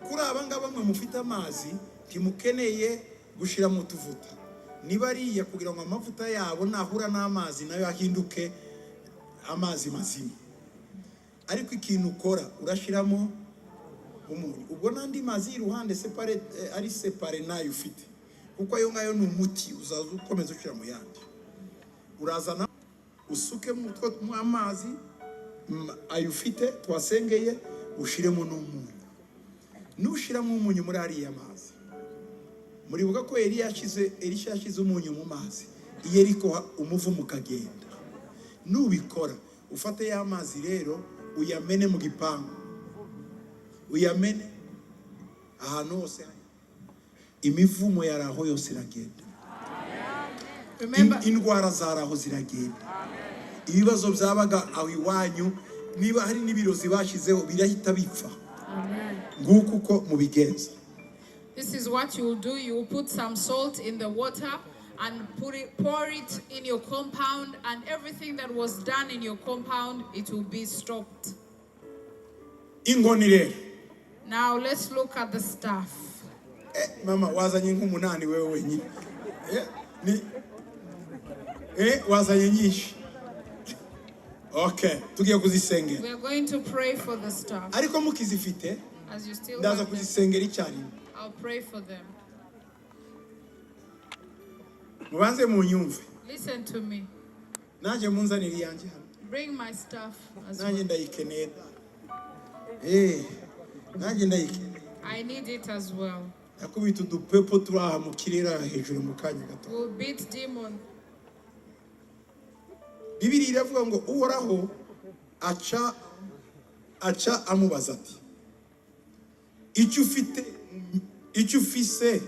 [SPEAKER 1] Kuri abangaba mwe mufite amazi timukeneye gushira mu tuvuta. Niba ariya kugira ngo amavuta yabo nahura n'amazi nayo ahinduke amazi mazima. Ariko ikintu ukora urashiramo umunyu. Ubwo nandi mazi iruhande separate ari separe nayo ufite. Kuko ayo ngayo ni umuti uzaza ukomeza ushira mu yandi. Urazana usuke mu amazi ayo ufite twasengeye ushiremo n'umunyu. Nushiramo umunyu muri ariya mazi. Muribuka ko Elisha yashize umunyu mu mazi. Yeriko umuvumo kagenda. Nubikora ufate ya mazi rero uyamene mu gipangu. Uyamene ahantu hose
[SPEAKER 3] imivumo yaraho yose iragenda.
[SPEAKER 2] Remember,
[SPEAKER 3] Indwara zaraho ziragenda. Ibibazo byabaga aho iwanyu niba hari n'ibirozi bashizeho birahita bipfa. Nguko uko mubigenza.
[SPEAKER 2] this is what you will do. You will put some salt in the water and pour it in your compound, and everything that was done in your compound, it will be stopped.
[SPEAKER 3] Inkoni rero.
[SPEAKER 2] Now let's look at the staff.
[SPEAKER 3] Mama wazanye nk'umunani wewe wenyine. Wazanye nyinshi. Okay, tugiye kuzisengera.
[SPEAKER 2] We are going to pray for the staff.
[SPEAKER 3] Ariko mukizifite,
[SPEAKER 2] As you still
[SPEAKER 3] ndaza
[SPEAKER 2] have them,
[SPEAKER 3] kuzisengera icyari.
[SPEAKER 2] I'll pray for them.
[SPEAKER 3] Mubanze munyumve.
[SPEAKER 2] Listen to me.
[SPEAKER 3] Naje munzanira yanjye hano.
[SPEAKER 2] Bring my staff as
[SPEAKER 3] Naje
[SPEAKER 2] well.
[SPEAKER 3] ndayikeneye. Naje ndayikeneye.
[SPEAKER 2] I need it as well.
[SPEAKER 3] Yakubita udupepo turaha mu kirere hejuru mu kanya gato.
[SPEAKER 2] We'll beat demon.
[SPEAKER 3] Bibiliya iravuga ngo uhoraho aca amubaza ati icyo ufise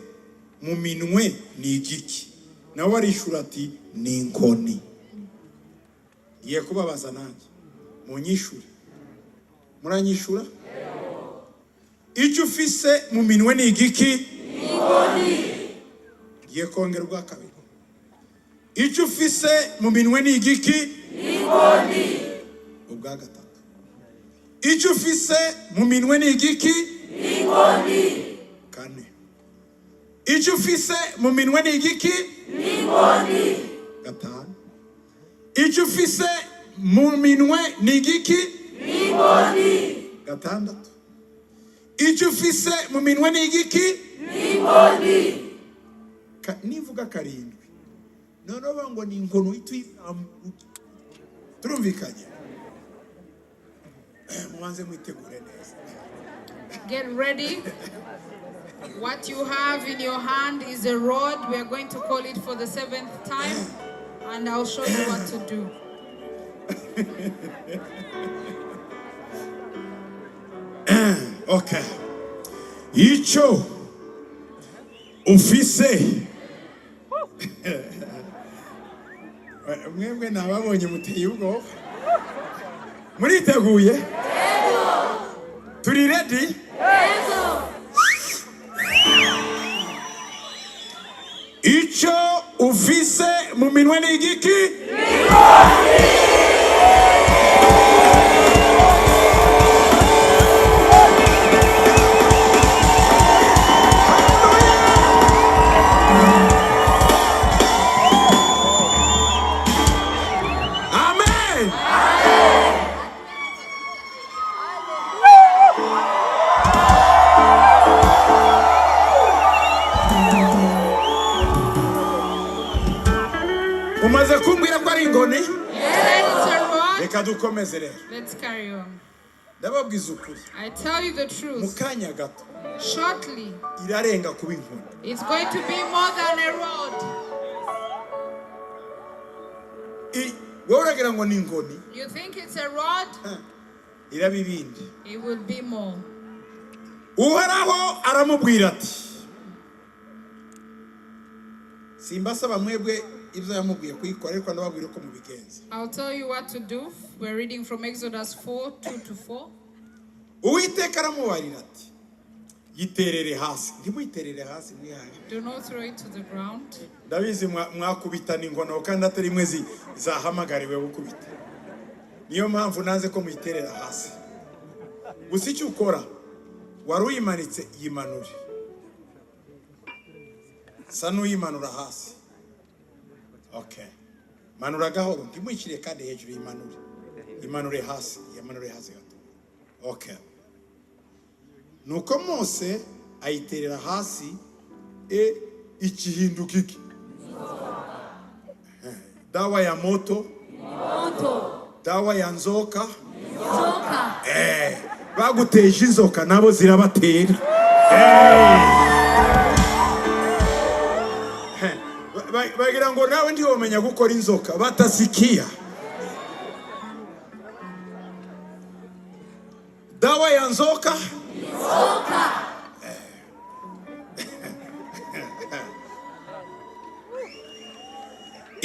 [SPEAKER 3] mu minwe ni igiki? Nawe arishura ati ni inkoni. Ngiye kubabaza nanjye munyishure. Muranyishura? Icyo ufise mu minwe ni igiki? Inkoni. Ngiye kongera ubwa kabiri. Icyo ufise mu minwe ni igiki? Inkoni. Ubwa gatatu. Icyo ufise mu minwe ni igiki? Inkoni. Kane. Icyo ufise mu minwe ni igiki? Inkoni. Gatanu. Icyo ufise mu minwe ni igiki? Inkoni. Gatandatu. Icyo ufise mu minwe ni igiki? Inkoni. Nivuga karindwi. Noneho bango ni inkono itwizamuka. Turumvikanye. Mwanze mwitegure neza.
[SPEAKER 2] Get ready. What you have in your hand is a rod. We are going to call it for the 7th time, and I'll show you what to do.
[SPEAKER 3] Okay. Icho ufise. Mwemwe nababonye muteye ubwoba. Muriteguye? Yego. Turi ready? Yego. Icho ufise mu minwe ni igiki? Umaze kumbwira ko ari ingoni? Reka dukomeze rero.
[SPEAKER 2] Let's carry on.
[SPEAKER 3] Ndababwiza ukuri.
[SPEAKER 2] I tell you the truth.
[SPEAKER 3] Mu kanya gato.
[SPEAKER 2] Shortly,
[SPEAKER 3] Irarenga kuba inkoni.
[SPEAKER 2] it's going to be more than a rod.
[SPEAKER 3] Wowe uragira ngo ni ingoni?
[SPEAKER 2] You think it's a rod?
[SPEAKER 3] Iraba ibindi.
[SPEAKER 2] It will be more.
[SPEAKER 3] Uhoraho aramubwira ati simbasaba mwebwe ibyo yamubwiye kuyikora ariko ndababwira uko mubigenza.
[SPEAKER 2] I'll tell you what to do. We're reading from Exodus 4:2-4.
[SPEAKER 3] Uwiteka aramubarira ati yiterere hasi. Ntimuyiterere hasi mwihaye.
[SPEAKER 2] Do not throw it to the ground.
[SPEAKER 3] Ndabizi mwakubitana ingono kandi atari imwe zahamagariwe gukubita. Niyo mpamvu naze ko muyiterera hasi. Gusa icyo ukora wari uyimanitse yimanure. Sanu yimanura hasi. Okay. Manura gahoro ntimwikire kandi hejuru yimanure. Yimanure hasi gato. Okay. Nuko Mose ayiterera hasi ikihinduka iki? Dawa ya moto. Dawa ya nzoka. Baguteje inzoka nabo zirabatera. Bagira ngo nawe ndi womenya gukora inzoka batasikia. Dawa ya nzoka.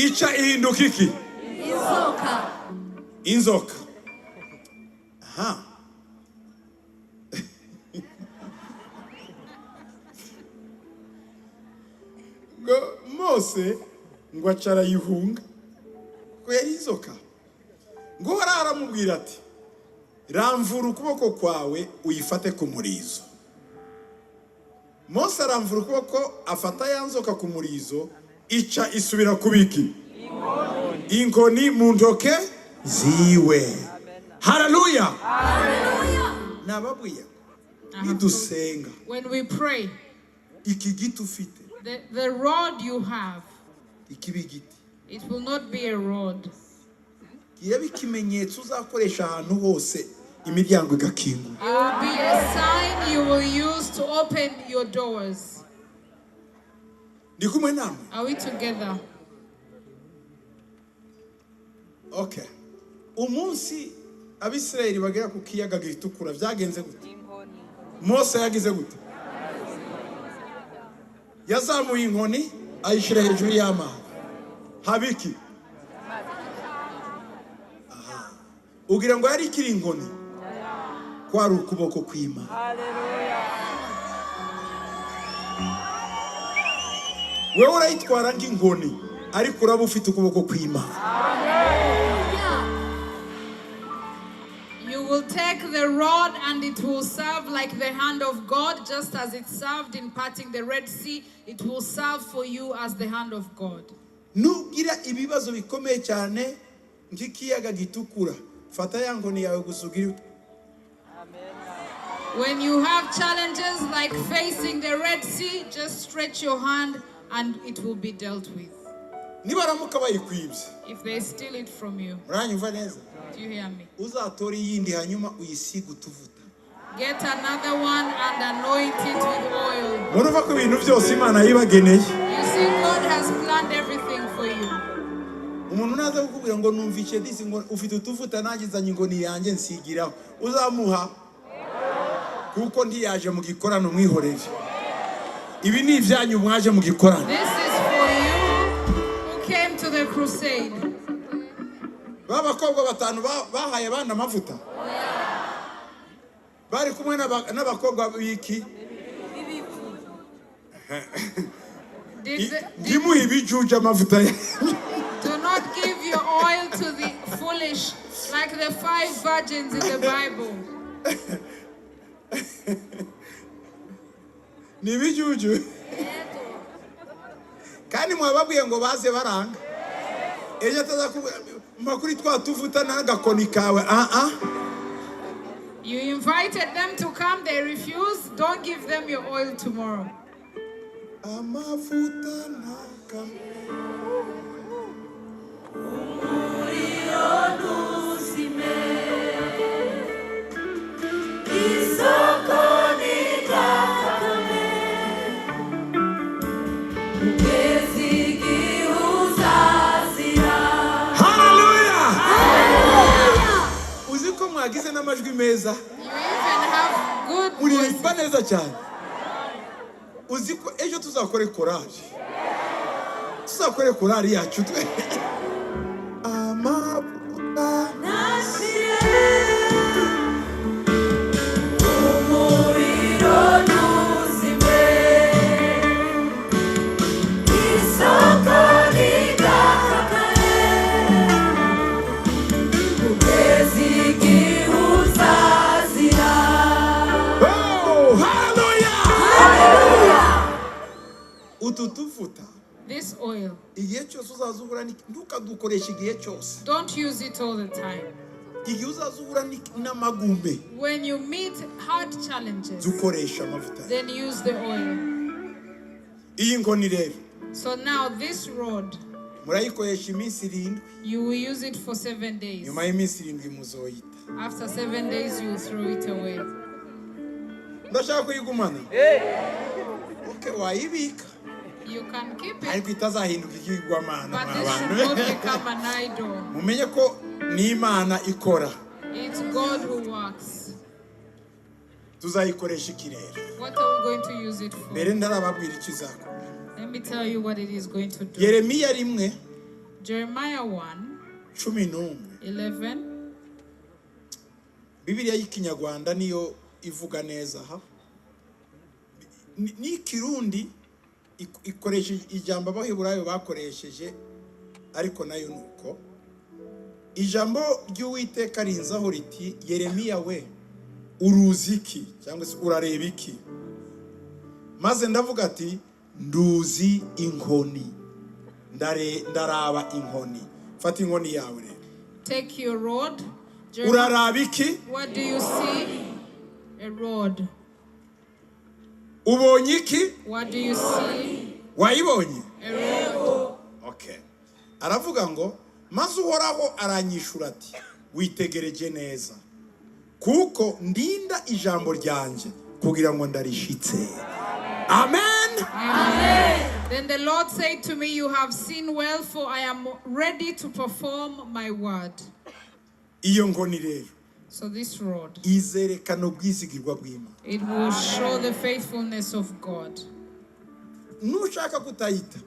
[SPEAKER 3] ica ihinduka iki?
[SPEAKER 4] Inzoka.
[SPEAKER 3] Inzoka. Aha. Mose ngo acara yihunga ko yari inzoka. Ngo aramubwira ati ramvura ukuboko kwawe uyifate ku murizo. Mose aramvura ukuboko afata ya nzoka ku murizo, ica isubira kubiki inkoni mu ntoke ziwe. Hallelujah.
[SPEAKER 4] Hallelujah.
[SPEAKER 3] Nababwiye nidusenga,
[SPEAKER 2] when we pray,
[SPEAKER 3] iki giti ufite,
[SPEAKER 2] the rod you have,
[SPEAKER 3] ikibi giti,
[SPEAKER 2] it will not be a rod.
[SPEAKER 3] kibe ikimenyetso uzakoresha ahantu hose imiryango igakinguka.
[SPEAKER 2] It will be a sign you will use to open your doors.
[SPEAKER 3] Ndi kumwe namwe?
[SPEAKER 2] Are we together?
[SPEAKER 3] Okay. Umunsi Abisirayeli bagera ku kiyaga gitukura byagenze gute? Mose yagize gute? Yazamuye inkoni ayishira hejuru y'amazi. Habiki? Aha. Ugira ngo yari ikiri inkoni? Kwari ukuboko kw'Imana. Hallelujah. Wewe urayitwara nk'inkoni ariko uraba ufite ukuboko kw'Imana.
[SPEAKER 2] You will take the rod and it will serve like the hand of God, just as it served in parting the Red Sea. It will serve for you as the hand of God.
[SPEAKER 3] Nugira ibibazo bikomeye cyane nk'ikiyaga gitukura, fata ya nkoni yawe gusugira.
[SPEAKER 2] When you have challenges like facing the Red Sea, just stretch your hand and it will be dealt with.
[SPEAKER 3] Nibaramuka bayikwibye,
[SPEAKER 2] If they steal it from you,
[SPEAKER 3] muranyumva neza?
[SPEAKER 2] do you hear me?
[SPEAKER 3] Uzatora iyindi hanyuma uyisiga utuvuta.
[SPEAKER 2] Get another one and anoint it with oil.
[SPEAKER 3] Murumva ko ibintu byose Imana yibageneye.
[SPEAKER 2] You see, God has planned everything for you.
[SPEAKER 3] Umuntu naza kukubwira ngo numvise disi ngo ufite utuvuta nagizanye inkoni yanjye nsigiraho, uzamuha kuko ndiyaje mu gikorano mwihorere. Ibi ni ibyanyu mwaje mu gikorano.
[SPEAKER 2] This is for you who came to the crusade.
[SPEAKER 3] Babakobwa batanu bahaye abana amavuta. Bari kumwe n'abakobwa biki? Ndimuha ibijuja amavuta.
[SPEAKER 2] Do not give your oil to the foolish like the 5 virgins in the Bible.
[SPEAKER 3] Ni ibijuju. Kandi mwababwiye ngo baze baranga. Ejo atazakubwira makuri twatuvuta n'agakoni kawe.
[SPEAKER 2] You invited them to come, they refused. Don't give them your oil tomorrow.
[SPEAKER 3] Amavuta nakam. Agize n'amajwi meza.
[SPEAKER 2] You even have good
[SPEAKER 3] Uririmba neza cyane. Uziko ejo tuzakore korali. Tuzakore korali yacu. Amavuta nashire. Umuriro nuzime. Isoko nigakakaye. Ubezigi
[SPEAKER 2] this oil,
[SPEAKER 3] don't
[SPEAKER 2] use it all the time.
[SPEAKER 3] n'amagumbe,
[SPEAKER 2] when you meet hard challenges, then use the oil. So now this rod, you will use it for 7 days. After 7 days, you will throw it away. You can keep it, but this should not become an idol. It's God who works. What are we going to use it for? Let me tell you what it is going to do. Jeremiah 1:11.
[SPEAKER 3] Bibiliya y'ikinyarwanda niyo ivuga neza ha. Ni Kirundi ikoresheje ijambo abaheburayo bakoresheje, ariko nayo nuko ijambo ry'Uwiteka rinzaho riti, Yeremiya we uruzi iki cyangwa se urareba iki? Maze ndavuga ati nduzi inkoni, ndaraba inkoni. Fata inkoni yawe rero.
[SPEAKER 2] Take your rod.
[SPEAKER 3] Uraraba iki?
[SPEAKER 2] What do you see? A rod.
[SPEAKER 3] Ubonye iki?
[SPEAKER 2] What do you see?
[SPEAKER 3] Wayibonye?
[SPEAKER 2] A rod.
[SPEAKER 3] Okay. Aravuga ngo maze Uhoraho aranyishura ati, witegereje neza kuko ndinda ijambo ryanje kugira ngo ndarishitse. Amen.
[SPEAKER 2] Amen. Then the Lord said to me, you have seen well, for I am ready to perform my word.
[SPEAKER 3] Iyo nkoni rero,
[SPEAKER 2] so this rod,
[SPEAKER 3] izerekana ubwizigirwa bw'Imana.
[SPEAKER 2] It will show the faithfulness of God.
[SPEAKER 3] Nushaka kutayita,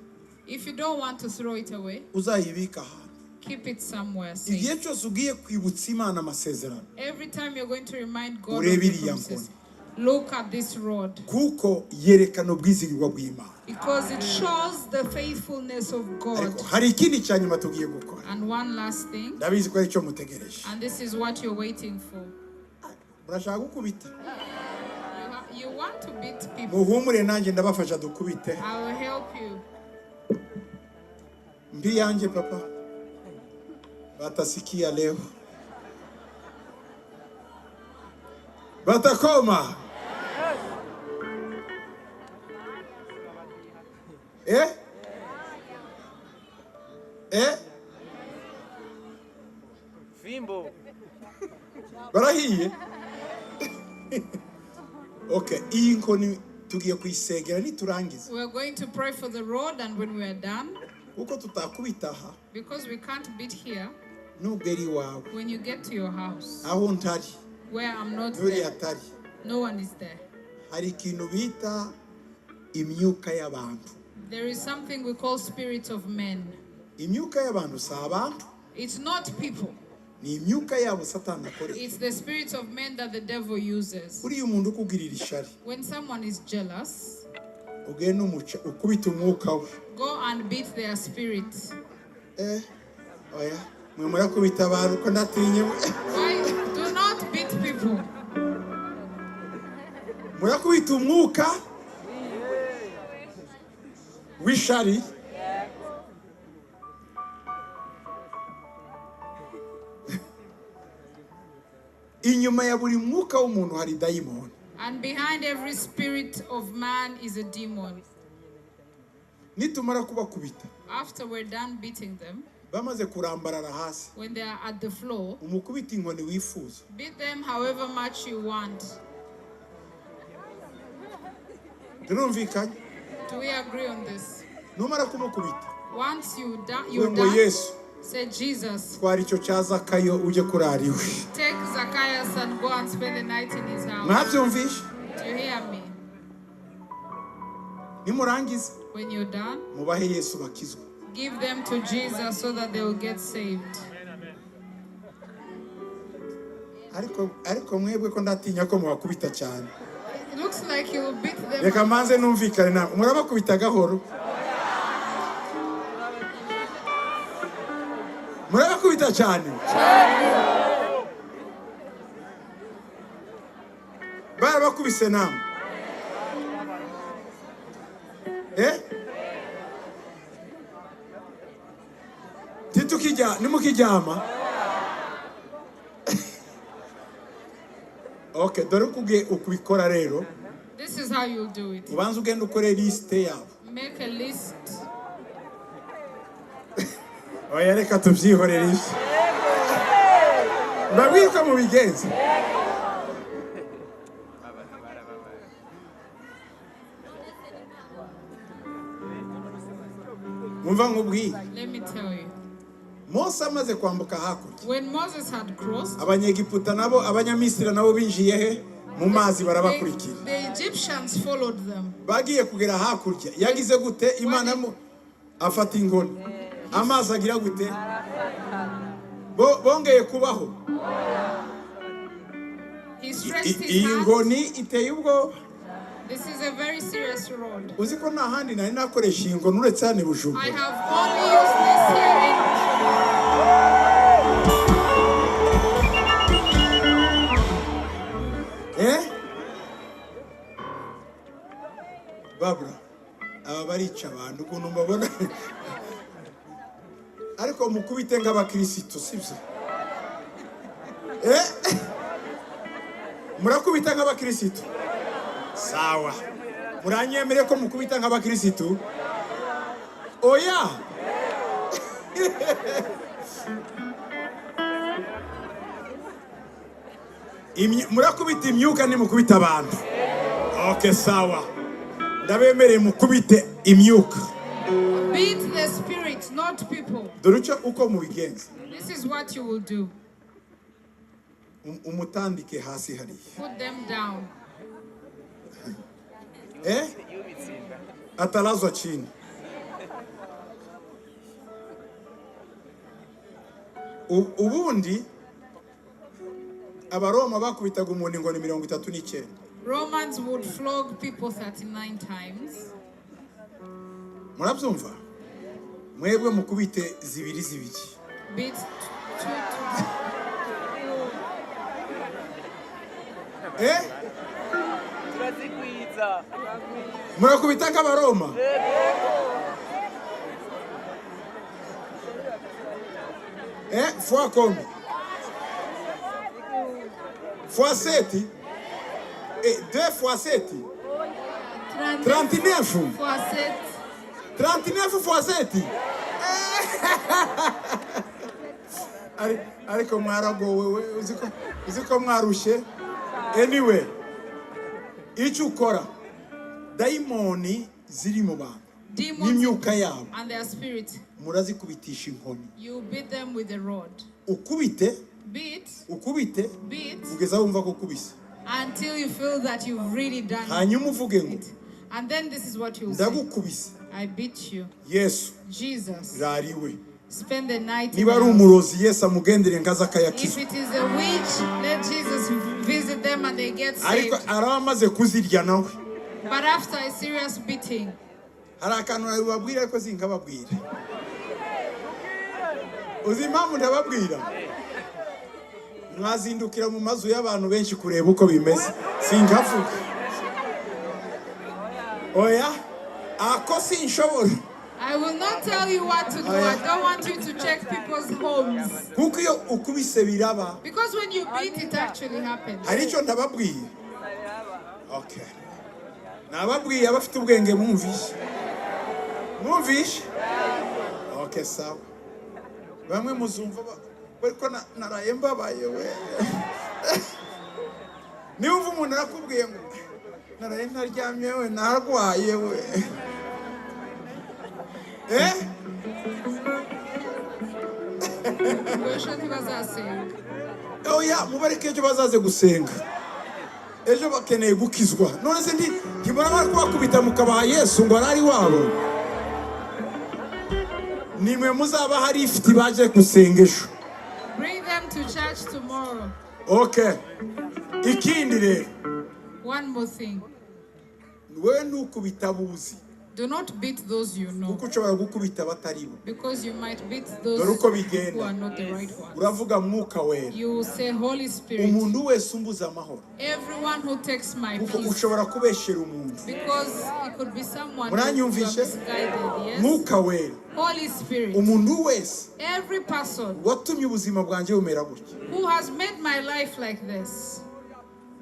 [SPEAKER 2] if you don't want to throw it away,
[SPEAKER 3] uzayibika ahantu.
[SPEAKER 2] Keep it somewhere safe.
[SPEAKER 3] Igihe cyose ugiye kwibutsa Imana amasezerano,
[SPEAKER 2] every time you're going to remind God of
[SPEAKER 3] urebere
[SPEAKER 2] the
[SPEAKER 3] iya
[SPEAKER 2] promises,
[SPEAKER 3] nkoni.
[SPEAKER 2] look at this rod.
[SPEAKER 3] Kuko yerekana ubwizigirwa bw'Imana.
[SPEAKER 2] Because it shows the faithfulness of God.
[SPEAKER 3] Hari ikindi cyanyuma tugiye gukora.
[SPEAKER 2] And one last thing.
[SPEAKER 3] Ndabizi ko aricyo mutegereje.
[SPEAKER 2] And this is what you're waiting for.
[SPEAKER 3] Murashaka gukubita?
[SPEAKER 2] You want to beat people.
[SPEAKER 3] Muhumure nanjye ndabafasha dukubite.
[SPEAKER 2] I will help you.
[SPEAKER 3] Mbi yanjye papa. Batasikia leo. Batakoma.
[SPEAKER 5] Fimbo.
[SPEAKER 3] Barahiye. Okay, iyi nkoni tugiye kuyisegera niturangiza.
[SPEAKER 2] We are going to pray for the road, and when we are done,
[SPEAKER 3] uko tutakubita aha,
[SPEAKER 2] because we can't beat here,
[SPEAKER 3] nugeri wawe,
[SPEAKER 2] when you get to your house,
[SPEAKER 3] aho ntari,
[SPEAKER 2] where I'm not
[SPEAKER 3] nuri
[SPEAKER 2] there,
[SPEAKER 3] atari,
[SPEAKER 2] no one is there.
[SPEAKER 3] hari ikintu bita imyuka y'abantu.
[SPEAKER 2] There is something we call spirit of men.
[SPEAKER 3] Imyuka y'abantu si abantu.
[SPEAKER 2] It's not people.
[SPEAKER 3] Ni imyuka yabo Satani akoresha.
[SPEAKER 2] It's the spirits of men that the devil uses.
[SPEAKER 3] Uriya umuntu ukugirira ishari,
[SPEAKER 2] when someone is jealous,
[SPEAKER 3] ugenda ukubita umwuka we.
[SPEAKER 2] go and beat their spirit.
[SPEAKER 3] Oya, mwe murakubita abantu ko natinye.
[SPEAKER 2] Why? Do not beat people.
[SPEAKER 3] Murakubita umwuka w'ishari. Inyuma ya buri mwuka w'umuntu hari daimon.
[SPEAKER 2] And behind every spirit of man is a demon.
[SPEAKER 3] Nitumara kubakubita,
[SPEAKER 2] after we're done beating them,
[SPEAKER 3] bamaze kurambarara hasi,
[SPEAKER 2] when they are at the floor,
[SPEAKER 3] umukubita inkoni wifuza.
[SPEAKER 2] beat them however much you want.
[SPEAKER 3] Turumvikanye?
[SPEAKER 2] Do we agree on this?
[SPEAKER 3] Numara kumukubita,
[SPEAKER 2] Once you're
[SPEAKER 3] ngo
[SPEAKER 2] done,
[SPEAKER 3] Yesu,
[SPEAKER 2] say, Jesus,
[SPEAKER 3] twari icyo cya Zakayo uje kurariwe.
[SPEAKER 2] take Zacchaeus and go and spend the night in his house.
[SPEAKER 3] Mwabyumvishe?
[SPEAKER 2] Do you hear me?
[SPEAKER 3] Nimurangiza,
[SPEAKER 2] When you're done,
[SPEAKER 3] mubahe Yesu bakizwe.
[SPEAKER 2] give them to Jesus so that they will get saved.
[SPEAKER 3] Ariko mwebwe ko ndatinya ko mubakubita cyane.
[SPEAKER 2] It looks like you will beat them.
[SPEAKER 3] Reka manze numvikane nawe. Murabakubita gahoro. Murabakubita cyane. Barabakubise namwe. Nimukijyama. Okay, dore ukubikora rero.
[SPEAKER 2] This is how you do it.
[SPEAKER 3] Ubanza ugenda ukore liste yabo.
[SPEAKER 2] Make a list.
[SPEAKER 3] Oya reka tubyihorere. Mbabwira mu bigenzi. Mumva ngubwi.
[SPEAKER 2] Let me tell you.
[SPEAKER 3] Mose amaze kwambuka hakurya.
[SPEAKER 2] When Moses had crossed,
[SPEAKER 3] Abanyegiputa nabo abanyamisiri nabo binjiye he mu mazi barabakurikira.
[SPEAKER 2] the Egyptians followed them.
[SPEAKER 3] Bagiye kugera hakurya. Yagize gute Imana afata ingoni. amazi agira gute bongeye kubaho iyi ngoni iteye ubwoba.
[SPEAKER 2] This is a very serious road.
[SPEAKER 3] Uzi ko nta handi nari nakoresha iyi ngoni uretse hano i Bujumbura.
[SPEAKER 2] I have only used this here in
[SPEAKER 3] Babra, aba barica abantu ukuntu mbabona ariko mukubite nk'abakristo sibyo? Murakubita nk'abakristo? Sawa. Muranyemere ko mukubita nk'abakristo? Oya. Murakubita imyuka ni mukubita abantu. Okay, sawa. Ndabemereye mukubite imyuka.
[SPEAKER 2] Beat the spirit, not people.
[SPEAKER 3] Dorucha uko mubigenza.
[SPEAKER 2] This is what you will do.
[SPEAKER 3] Umutandike hasi hariya.
[SPEAKER 2] Put them down.
[SPEAKER 3] Atalazwa chini. Ubundi Abaroma bakubitaga umuntu ngo ni 39.
[SPEAKER 2] Romans would flog people 39 times.
[SPEAKER 3] Murabyumva? Mwebwe mukubite zibiri zibiri.
[SPEAKER 2] Beat 2.
[SPEAKER 3] Murakubita nk'Abaroma? Fois combien? Fois 7? Et 2 fois 7? 39
[SPEAKER 2] fois 7.
[SPEAKER 3] 39 fois 7? Ariko mwaragowe uziko mwarushe. Anyway, icyo ukora daimoni ziri mu bantu n'imyuka yabo
[SPEAKER 2] and their spirit,
[SPEAKER 3] murazikubitisha inkoni.
[SPEAKER 2] You beat them with a rod.
[SPEAKER 3] Ukubite ugeza wumva ko kubise
[SPEAKER 2] until you feel that you've really done
[SPEAKER 3] hanyuma uvuge ngo
[SPEAKER 2] it. And then this is what you say.
[SPEAKER 3] Ndagukubise.
[SPEAKER 2] I beat you.
[SPEAKER 3] Yesu.
[SPEAKER 2] Jesus.
[SPEAKER 3] Rariwe.
[SPEAKER 2] Spend the night.
[SPEAKER 3] Niba ari umurozi Yesu amugendere ngaza akayakiza.
[SPEAKER 2] If it is a witch, let Jesus visit them and they get saved.
[SPEAKER 3] Ariko aramaze kuzirya nawe.
[SPEAKER 2] But after a serious beating.
[SPEAKER 3] Hari akantu babwira ariko sinkababwira. Uzi impamvu ndababwira? Mwazindukira mu mazu y'abantu benshi kureba uko bimeze. Sinkavuga. Oya, ako sinshobora.
[SPEAKER 2] I will not tell you what to do. I don't want you to check people's homes.
[SPEAKER 3] Kuko iyo ukubise biraba.
[SPEAKER 2] Because when you beat, it actually happens.
[SPEAKER 3] Hari icyo ndababwiye. Okay. Nababwiye abafite ubwenge mwumvishe. Mwumvishe? Okay, sawa. Bamwe muzumva bariko naraye mbabaye we. Niwumva umuntu arakubwiye ngo naraye ntaryamye we narwaye we. Oya, mubareke ejo bazaze gusenga. Ejo bakeneye gukizwa. None se ntibara bakubita mukabaha Yesu ngo arari wabo. Nimwe muzaba hari ifiti baje gusenga ejo.
[SPEAKER 2] Bring them to church tomorrow.
[SPEAKER 3] Okay. Ikindi rero.
[SPEAKER 2] One more thing.
[SPEAKER 3] Wewe ntukubita buzi.
[SPEAKER 2] Do not beat those you know.
[SPEAKER 3] Because
[SPEAKER 2] you might beat those who are not the right ones. You will say, Holy Spirit. Everyone who takes my peace. Because it could be someone who is misguided. Yes? Holy Spirit. Every person who has made my life like this.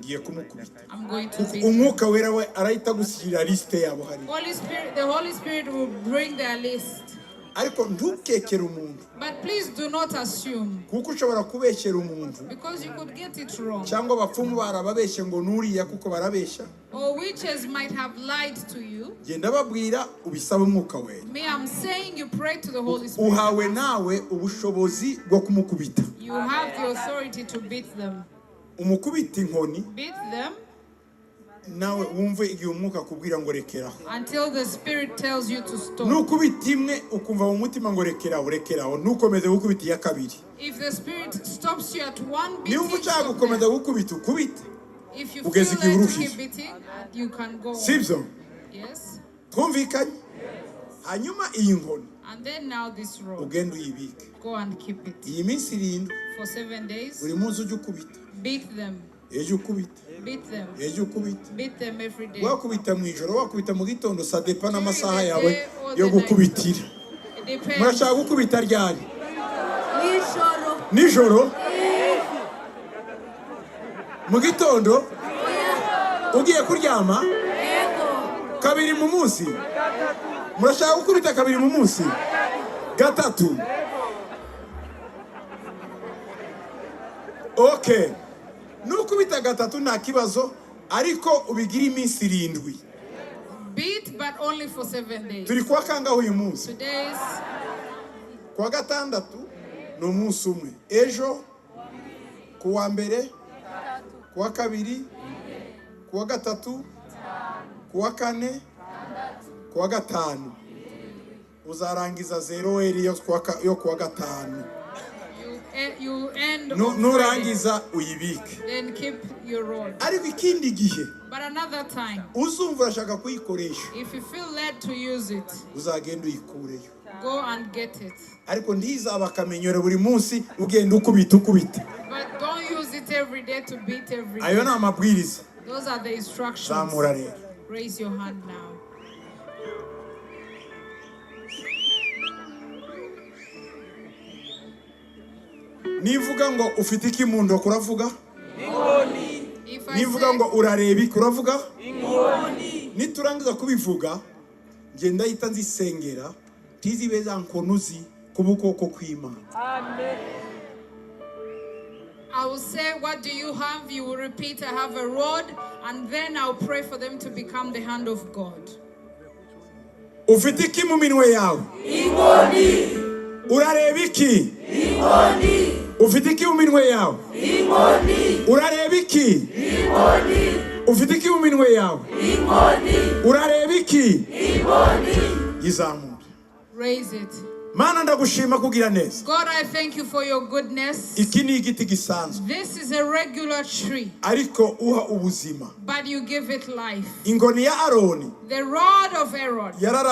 [SPEAKER 2] I'm going to beat them. The Holy Spirit will bring their list. But please do not assume. Because you could get it wrong. Or witches might have lied to you. Me, I'm saying you pray to the Holy Spirit. You have the authority to beat them. Beat them.
[SPEAKER 3] nawe wumve igihe umwuka kubwira ngo rekeraho.
[SPEAKER 2] Until the Spirit tells you to stop.
[SPEAKER 3] Nukubita imwe ukumva mu mutima ngo rekeraho ntukomeze gukubita iya kabiri.
[SPEAKER 2] If the Spirit stops you at one beat,
[SPEAKER 3] niba ushaka gukomeza gukubita ukubite.
[SPEAKER 2] If you feel like to keep beating, you can go.
[SPEAKER 3] Sibyo?
[SPEAKER 2] Yes.
[SPEAKER 3] Twumvikanye? Hanyuma iyi nkoni.
[SPEAKER 2] And then now this rope.
[SPEAKER 3] Ugenda uyibike.
[SPEAKER 2] Go and keep it.
[SPEAKER 3] Iyi minsi 7.
[SPEAKER 2] For 7 days.
[SPEAKER 3] Buri munsi ujye ukubita.
[SPEAKER 2] Beat them.
[SPEAKER 3] Ejo ukubita.
[SPEAKER 2] Beat them.
[SPEAKER 3] Ejo ukubita.
[SPEAKER 2] Beat them every day.
[SPEAKER 3] Wakubita mu ijoro, wakubita mu gitondo, ça dépend n'amasaha yawe yo gukubitira. Murashaka gukubita ryari? Nijoro. Mu gitondo ugiye kuryama kabiri mu munsi. Murashaka gukubita kabiri mu munsi? Gatatu. Okay. Nukubita gatatu nta kibazo ariko ubigira iminsi 7.
[SPEAKER 2] Beat but only for 7 days.
[SPEAKER 3] Turi kwa kangaho uyu munsi?
[SPEAKER 2] Today's
[SPEAKER 3] kwa gatandatu no munsi umwe. Ejo kuwa mbere, kuwa kabiri, kuwa gatatu, kuwa kane, kuwa gatanu. Uzarangiza 0 yo kuwa gatanu.
[SPEAKER 2] You end
[SPEAKER 3] nurangiza uyibike.
[SPEAKER 2] Then keep your rod.
[SPEAKER 3] Ariko ikindi gihe
[SPEAKER 2] but another time
[SPEAKER 3] uzumva urashaka kuyikoresha,
[SPEAKER 2] if you feel led to use it,
[SPEAKER 3] uzagenda uyikureyo.
[SPEAKER 2] Go and get it.
[SPEAKER 3] Ariko ntizaba akamenyero buri munsi ugenda ukubita.
[SPEAKER 2] But don't use it every day to beat every day.
[SPEAKER 3] Ayo ni amabwiriza.
[SPEAKER 2] Those are the instructions.
[SPEAKER 3] Zamura rero.
[SPEAKER 2] Raise your hand now.
[SPEAKER 3] Nivuga ngo ufite iki mu ndoto uravuga? Nivuga ngo urareba iki uravuga? Niturangiza kubivuga ngenda yita nzisengera tizibeza nkonuzi kubukoko kw'Imana.
[SPEAKER 2] Amen. I will say, what do you have? You will repeat, I have a rod, and then I'll pray for them to become the hand of God.
[SPEAKER 3] Ufite iki mu minwe yawe?
[SPEAKER 4] Inkoni.
[SPEAKER 3] Urareba iki?
[SPEAKER 4] Inkoni.
[SPEAKER 3] Ufite iki mu minwe yawe?
[SPEAKER 4] Inkoni.
[SPEAKER 3] Urareba iki?
[SPEAKER 4] Inkoni.
[SPEAKER 3] Ufite iki mu minwe yawe?
[SPEAKER 4] Inkoni.
[SPEAKER 3] Urareba iki?
[SPEAKER 4] Inkoni.
[SPEAKER 3] Izamura.
[SPEAKER 2] Raise it.
[SPEAKER 3] Mana ndagushima kugira neza.
[SPEAKER 2] God, I thank you for your goodness.
[SPEAKER 3] Iki ni igiti gisanzwe.
[SPEAKER 2] This is a regular tree.
[SPEAKER 3] Ariko uha ubuzima.
[SPEAKER 2] But you give it life.
[SPEAKER 3] Ingoni ya Aroni.
[SPEAKER 2] The rod of Aaron.